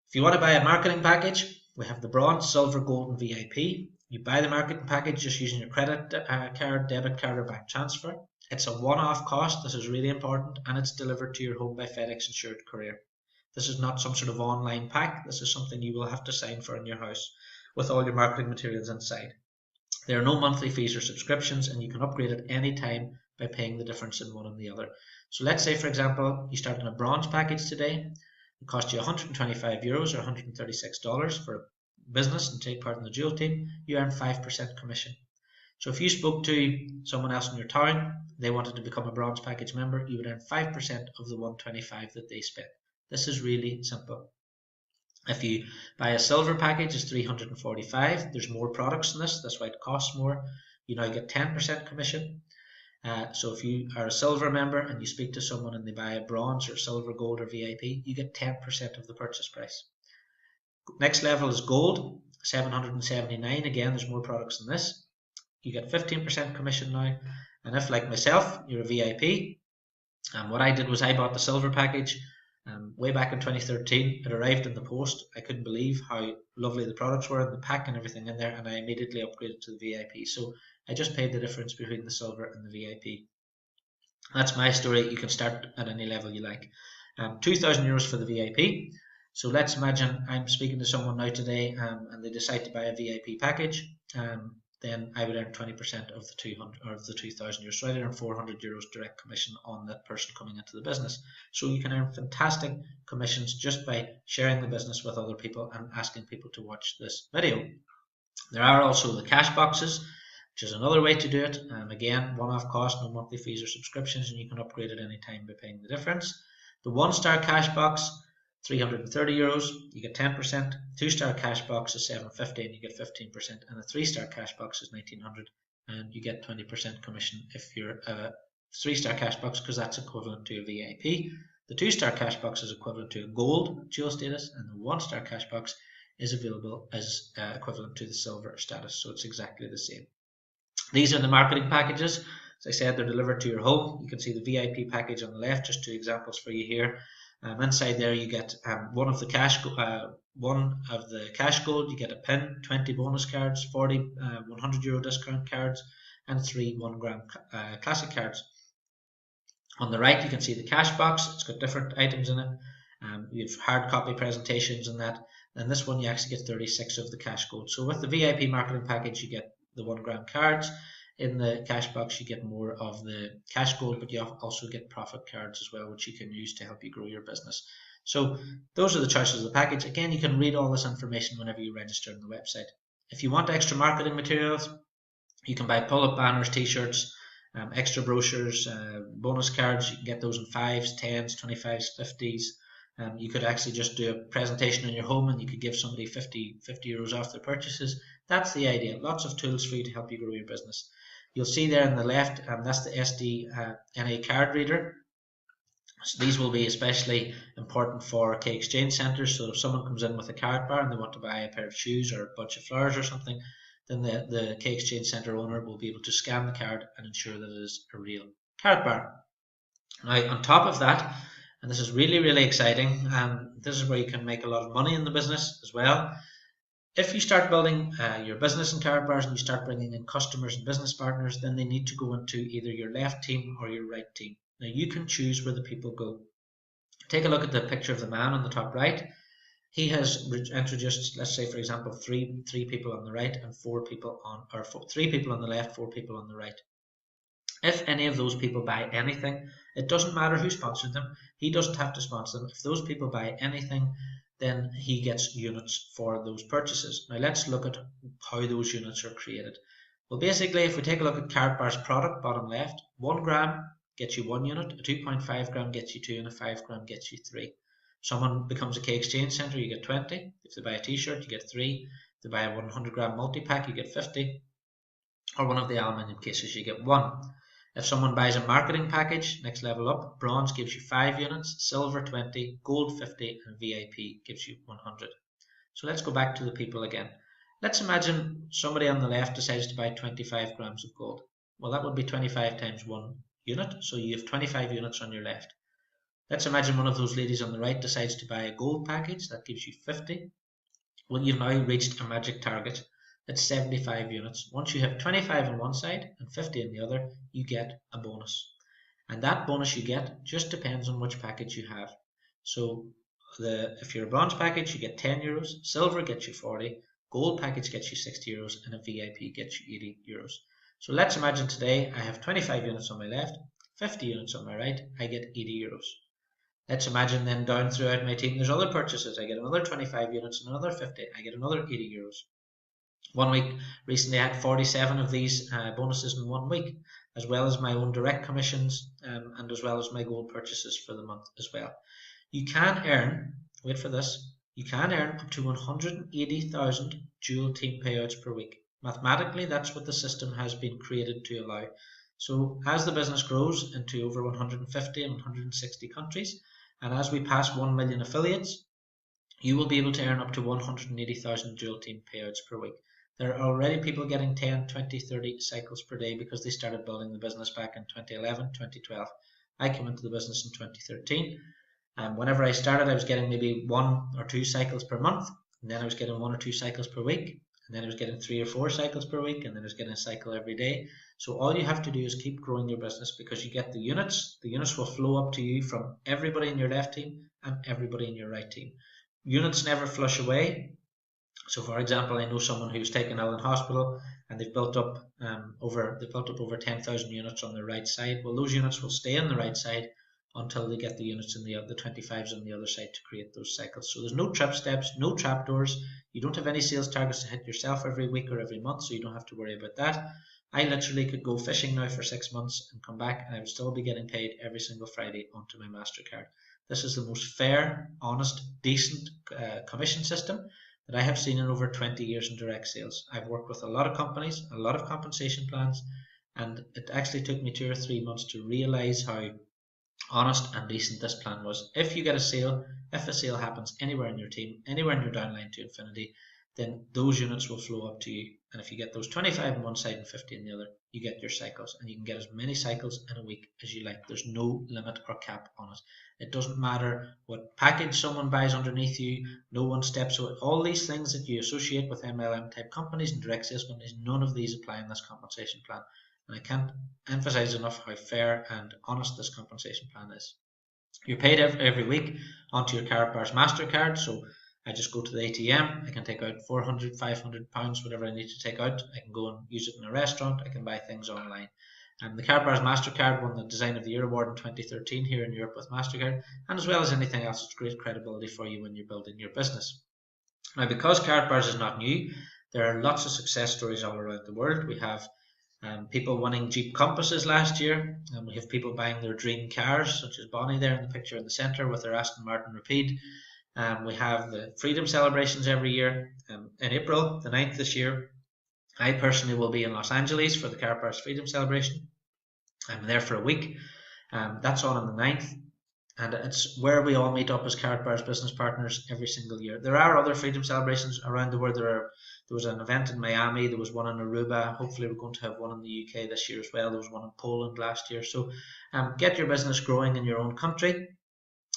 If you want to buy a marketing package, we have the bronze, silver, gold, and VIP. You buy the marketing package just using your credit card, debit card, or bank transfer. It's a one-off cost. This is really important, and it's delivered to your home by FedEx Insured Courier. This is not some sort of online pack. This is something you will have to sign for in your house with all your marketing materials inside. There are no monthly fees or subscriptions, and you can upgrade at any time by paying the difference in one and the other. So let's say, for example, you start on a bronze package today. It costs you €125 or $136 for a business and take part in the dual team. You earn 5% commission. So if you spoke to someone else in your town, they wanted to become a bronze package member, you would earn 5% of the 125 that they spent. This is really simple. If you buy a silver package, it's 345. There's more products in this, that's why it costs more. You now get 10% commission. So if you are a silver member and you speak to someone and they buy a bronze or silver, gold or VIP, you get 10% of the purchase price. Next level is gold, 779. Again, there's more products than this. You get 15% commission now. And if, like myself, you're a VIP, what I did was I bought the silver package way back in 2013. It arrived in the post. I couldn't believe how lovely the products were and the pack and everything in there, and I immediately upgraded to the VIP. So I just paid the difference between the silver and the VIP. That's my story. You can start at any level you like. €2,000 for the VIP. So let's imagine I'm speaking to someone now today and they decide to buy a VIP package. Then I would earn 20% of the 200 or of the €2,000. So I'd earn €400 direct commission on that person coming into the business. So you can earn fantastic commissions just by sharing the business with other people and asking people to watch this video. There are also the cash boxes, which is another way to do it. Again, one-off cost, no monthly fees or subscriptions, and you can upgrade at any time by paying the difference. The one-star cash box, €330, you get 10%. Two-star cash box is $750 and you get 15%, and a three-star cash box is $1,900 and you get 20% commission if you're a three-star cash box, because that's equivalent to a VIP. The two-star cash box is equivalent to a gold dual status, and the one-star cash box is available as equivalent to the silver status, so it's exactly the same. These are the marketing packages. As I said, they're delivered to your home. You can see the VIP package on the left, just two examples for you here. Inside there you get one of the cash gold, you get a pin, 20 bonus cards, 40 €100 discount cards, and 3 1 gram classic cards. On the right you can see the cash box. It's got different items in it. You have hard copy presentations and that. And this one you actually get 36 of the cash gold. So with the VIP marketing package you get the 1 gram cards. In the cash box you get more of the cash gold, but you also get profit cards as well, which you can use to help you grow your business. So those are the choices of the package. Again, you can read all this information whenever you register on the website. If you want extra marketing materials, you can buy pull-up banners, t-shirts, extra brochures, bonus cards. You can get those in 5s, 10s, 25s, 50s. You could actually just do a presentation in your home and you could give somebody €50 off their purchases. That's the idea. Lots of tools for you to help you grow your business. You'll see there on the left, that's the SDNA card reader. So these will be especially important for key exchange centres. So if someone comes in with a Karatbar and they want to buy a pair of shoes or a bunch of flowers or something, then the key exchange centre owner will be able to scan the card and ensure that it is a real Karatbar. Now, on top of that, and this is really, really exciting, this is where you can make a lot of money in the business as well. If you start building your business in Karatbars and you start bringing in customers and business partners, then they need to go into either your left team or your right team. Now you can choose where the people go. Take a look at the picture of the man on the top right. He has introduced, let's say for example, three people on the right and 4 people on, or 3 people on the left, 4 people on the right. If any of those people buy anything, it doesn't matter who sponsored them. He doesn't have to sponsor them. If those people buy anything, then he gets units for those purchases. Now let's look at how those units are created. Well, basically, if we take a look at Karatbars product, bottom left, 1 gram gets you 1 unit, a 2.5 gram gets you 2, and a 5 gram gets you 3. Someone becomes a key exchange centre, you get 20. If they buy a t-shirt, you get 3. If they buy a 100 gram multi-pack, you get 50. Or one of the aluminium cases, you get 1. If someone buys a marketing package, next level up, bronze gives you 5 units, silver 20, gold 50, and VIP gives you 100. So let's go back to the people again. Let's imagine somebody on the left decides to buy 25 grams of gold. Well, that would be 25 times 1 unit, so you have 25 units on your left. Let's imagine one of those ladies on the right decides to buy a gold package, that gives you 50. Well, you've now reached a magic target. It's 75 units. Once you have 25 on one side and 50 on the other, you get a bonus. And that bonus you get just depends on which package you have. So if you're a bronze package, you get €10, silver gets you 40, gold package gets you €60, and a VIP gets you €80. So let's imagine today I have 25 units on my left, 50 units on my right, I get 80 euros. Let's imagine then down throughout my team there's other purchases. I get another 25 units and another 50, I get another 80 euros. One week recently I had 47 of these bonuses in 1 week, as well as my own direct commissions and as well as my gold purchases for the month as well. You can earn, wait for this, you can earn up to 180,000 dual team payouts per week. Mathematically, that's what the system has been created to allow. So as the business grows into over 150 and 160 countries, and as we pass 1 million affiliates, you will be able to earn up to 180,000 dual team payouts per week. There are already people getting 10, 20, 30 cycles per day because they started building the business back in 2011, 2012. I came into the business in 2013. Whenever I started, I was getting maybe 1 or 2 cycles per month, and then I was getting 1 or 2 cycles per week, and then I was getting 3 or 4 cycles per week, and then I was getting a cycle every day. So all you have to do is keep growing your business because you get the units. The units will flow up to you from everybody in your left team and everybody in your right team. Units never flush away. So, for example, I know someone who's taken ill in hospital and they've built up over 10,000 units on the right side. Well, those units will stay on the right side until they get the units in the 25s on the other side to create those cycles. So there's no trip steps, no trapdoors. You don't have any sales targets to hit yourself every week or every month, so you don't have to worry about that. I literally could go fishing now for 6 months and come back and I would still be getting paid every single Friday onto my MasterCard. This is the most fair, honest, decent commission system that I have seen in over 20 years in direct sales. I've worked with a lot of companies, a lot of compensation plans, and it actually took me 2 or 3 months to realize how honest and decent this plan was. If you get a sale, if a sale happens anywhere in your team, anywhere in your downline to infinity, then those units will flow up to you. And if you get those 25 on one side and 50 on the other, you get your cycles. And you can get as many cycles in a week as you like. There's no limit or cap on it. It doesn't matter what package someone buys underneath you, no one steps away. All these things that you associate with MLM type companies and direct sales companies, none of these apply in this compensation plan. And I can't emphasize enough how fair and honest this compensation plan is. You're paid every week onto your Karatbars MasterCard, so I just go to the ATM, I can take out 400, 500 pounds, whatever I need to take out. I can go and use it in a restaurant, I can buy things online. The Karatbars MasterCard won the Design of the Year award in 2013 here in Europe with MasterCard, and as well as anything else, it's great credibility for you when you're building your business. Now, because Karatbars is not new, there are lots of success stories all around the world. We have people winning Jeep Compasses last year, and we have people buying their dream cars, such as Bonnie there in the picture in the centre with their Aston Martin Rapide. We have the Freedom celebrations every year. In April the 9th this year, I personally will be in Los Angeles for the Karatbars Freedom celebration. I'm there for a week. That's on the 9th. And it's where we all meet up as Karatbars business partners every single year. There are other freedom celebrations around the world. There was an event in Miami. There was one in Aruba. Hopefully we're going to have one in the UK this year as well. There was one in Poland last year. So get your business growing in your own country,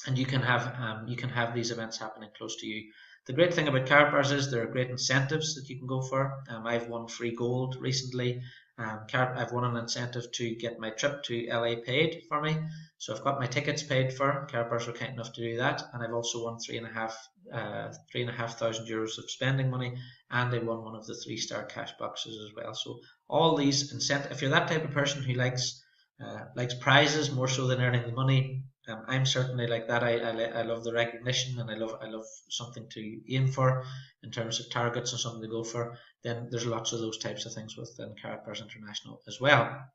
and you can have these events happening close to you. The great thing about Karatbars is there are great incentives that you can go for. I've won free gold recently. I've won an incentive to get my trip to LA paid for me. So I've got my tickets paid for. Karatbars were kind enough to do that, and I've also won 3,500 euros of spending money, and I won one of the 3-star cash boxes as well. So all these incentives. If you're that type of person who likes prizes more so than earning the money, I'm certainly like that. I love the recognition, and I love something to aim for in terms of targets and something to go for. Then there's lots of those types of things within Karatbars International as well.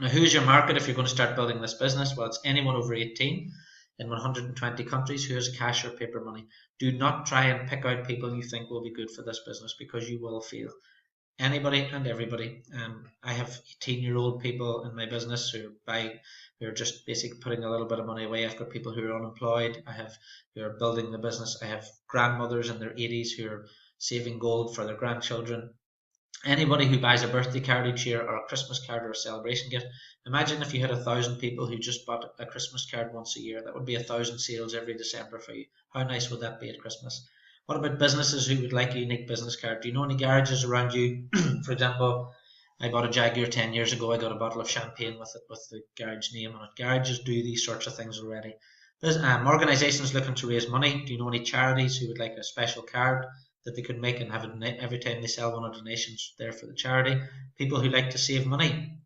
Now, who's your market if you're going to start building this business? Well, it's anyone over 18 in 120 countries who has cash or paper money. Do not try and pick out people you think will be good for this business, because you will fail. Anybody and everybody. I have 18-year-old people in my business who are just basically putting a little bit of money away. I've got people who are unemployed. Who are building the business. I have grandmothers in their 80s who are saving gold for their grandchildren. Anybody who buys a birthday card each year, or a Christmas card, or a celebration gift. Imagine if you had 1,000 people who just bought a Christmas card once a year. That would be 1,000 sales every December for you. How nice would that be at Christmas? What about businesses who would like a unique business card? Do you know any garages around you? For example, I bought a Jaguar 10 years ago. I got a bottle of champagne with it, with the garage name on it. Garages do these sorts of things already. There's organisations looking to raise money. Do you know any charities who would like a special card? that they could make and have it every time they sell one of the donations there for the charity. People who like to save money.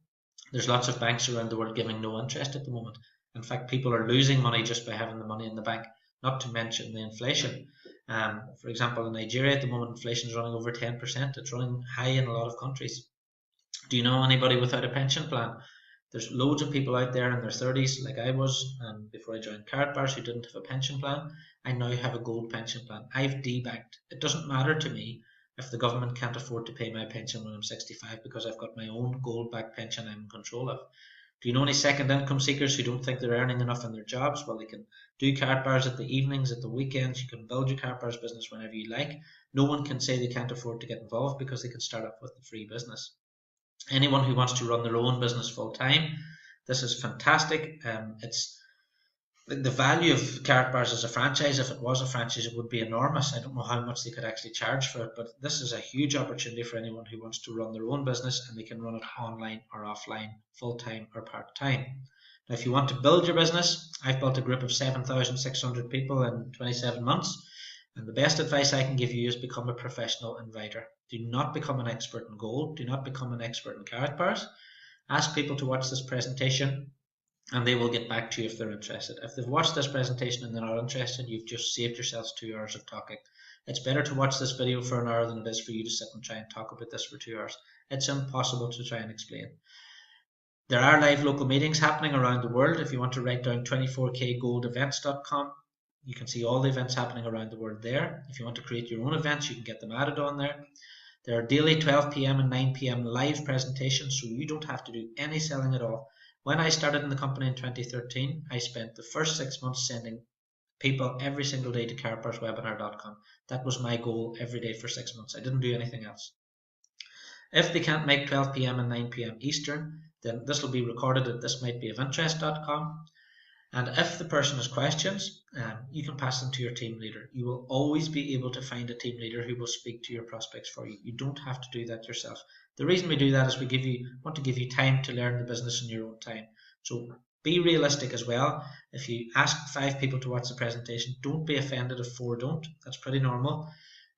There's lots of banks around the world giving no interest at the moment. In fact, people are losing money just by having the money in the bank, not to mention the inflation. For example, in Nigeria at the moment, inflation is running over 10%. It's running high in a lot of countries. Do you know anybody without a pension plan? There's loads of people out there in their 30s, like I was, before I joined Karatbars, who didn't have a pension plan. I now have a gold pension plan. I've debanked. It doesn't matter to me if the government can't afford to pay my pension when I'm 65 because I've got my own gold-backed pension I'm in control of. Do you know any second income seekers who don't think they're earning enough in their jobs? Well, they can do Karatbars at the evenings, at the weekends. You can build your Karatbars business whenever you like. No one can say they can't afford to get involved because they can start off with a free business. Anyone who wants to run their own business full time, this is fantastic. It's the value of Karatbars as a franchise. If it was a franchise, it would be enormous. I don't know how much they could actually charge for it, but this is a huge opportunity for anyone who wants to run their own business, and they can run it online or offline, full time or part time. Now, if you want to build your business, I've built a group of 7,600 people in 27 months. And the best advice I can give you is become a professional inviter. Do not become an expert in gold. Do not become an expert in Karatbars. Ask people to watch this presentation and they will get back to you if they're interested. If they've watched this presentation and they're not interested, you've just saved yourselves 2 hours of talking. It's better to watch this video for an hour than it is for you to sit and try and talk about this for 2 hours. It's impossible to try and explain. There are live local meetings happening around the world. If you want to write down 24kgoldevents.com, you can see all the events happening around the world there. If you want to create your own events, you can get them added on there. There are daily 12 p.m. and 9 p.m. live presentations, so you don't have to do any selling at all. When I started in the company in 2013, I spent the first 6 months sending people every single day to karatbarswebinar.com. That was my goal every day for 6 months. I didn't do anything else. If they can't make 12 p.m. and 9 p.m. Eastern, then this will be recorded at thismightbeofinterest.com. And if the person has questions, you can pass them to your team leader. You will always be able to find a team leader who will speak to your prospects for you. You don't have to do that yourself. The reason we do that is we want to give you time to learn the business in your own time. So be realistic as well. If you ask 5 people to watch the presentation, don't be offended if 4 don't. That's pretty normal.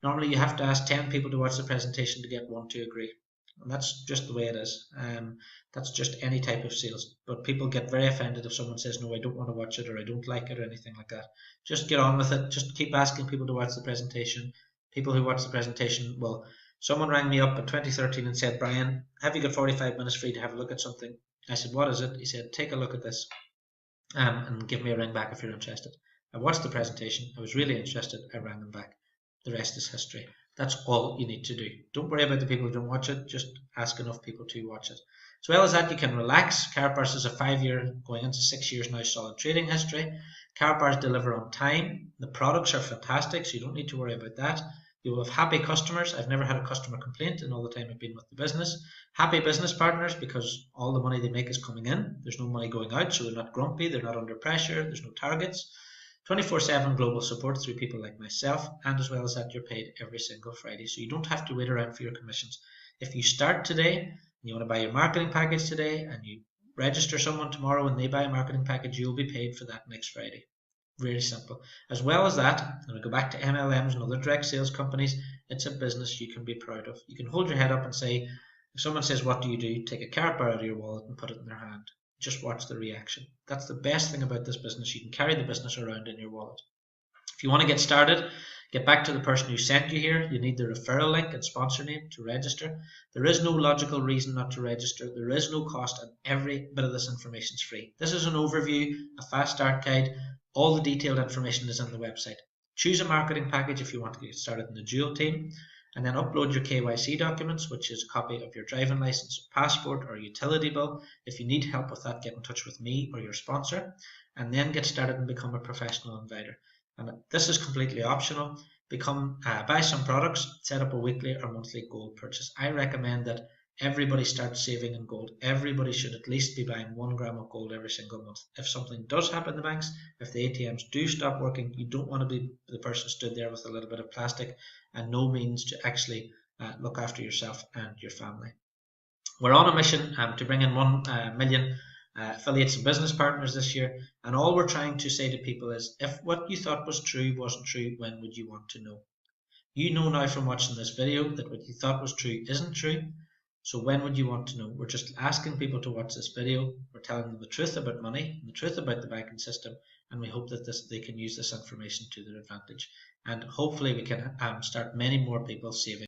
Normally you have to ask 10 people to watch the presentation to get 1 to agree. And that's just the way it is. That's just any type of sales. But people get very offended if someone says, no, I don't want to watch it, or I don't like it, or anything like that. Just get on with it. Just keep asking people to watch the presentation. People who watch the presentation, well, someone rang me up in 2013 and said, Brian, have you got 45 minutes free to have a look at something? I said, what is it? He said, take a look at this and give me a ring back if you're interested. I watched the presentation. I was really interested. I rang them back. The rest is history. That's all you need to do. Don't worry about the people who don't watch it. Just ask enough people to watch it. As well as that, you can relax. Karatbars is a 5-year, going into 6 years now, solid trading history. Karatbars deliver on time. The products are fantastic, so you don't need to worry about that. You will have happy customers. I've never had a customer complaint in all the time I've been with the business. Happy business partners because all the money they make is coming in. There's no money going out, so they're not grumpy. They're not under pressure. There's no targets. 24/7 global support through people like myself, and as well as that, you're paid every single Friday, so you don't have to wait around for your commissions. If you start today and you want to buy your marketing package today and you register someone tomorrow and they buy a marketing package, you'll be paid for that next Friday. Really simple. As well as that, and we go back to MLMs and other direct sales companies, it's a business you can be proud of. You can hold your head up and say, if someone says, what do? Take a Karatbar out of your wallet and put it in their hand. Just watch the reaction. That's the best thing about this business. You can carry the business around in your wallet. If you want to get started, get back to the person who sent you here. You need the referral link and sponsor name to register. There is no logical reason not to register. There is no cost, and every bit of this information is free. This is an overview, a fast start guide. All the detailed information is on the website. Choose a marketing package if you want to get started in the dual team, and then upload your KYC documents, which is a copy of your driving license, passport, or utility bill. If you need help with that, get in touch with me or your sponsor, and then get started and become a professional inviter. And this is completely optional. Buy some products, set up a weekly or monthly gold purchase. I recommend that everybody starts saving in gold. Everybody should at least be buying 1 gram of gold every single month. If something does happen in the banks, if the ATMs do stop working, you don't want to be the person stood there with a little bit of plastic and no means to actually look after yourself and your family. We're on a mission to bring in 1 million affiliates and business partners this year, and all we're trying to say to people is, if what you thought was true wasn't true, when would you want to know? You know now from watching this video that what you thought was true isn't true. So when would you want to know? We're just asking people to watch this video. We're telling them the truth about money, the truth about the banking system, and we hope that they can use this information to their advantage. And hopefully we can start many more people saving.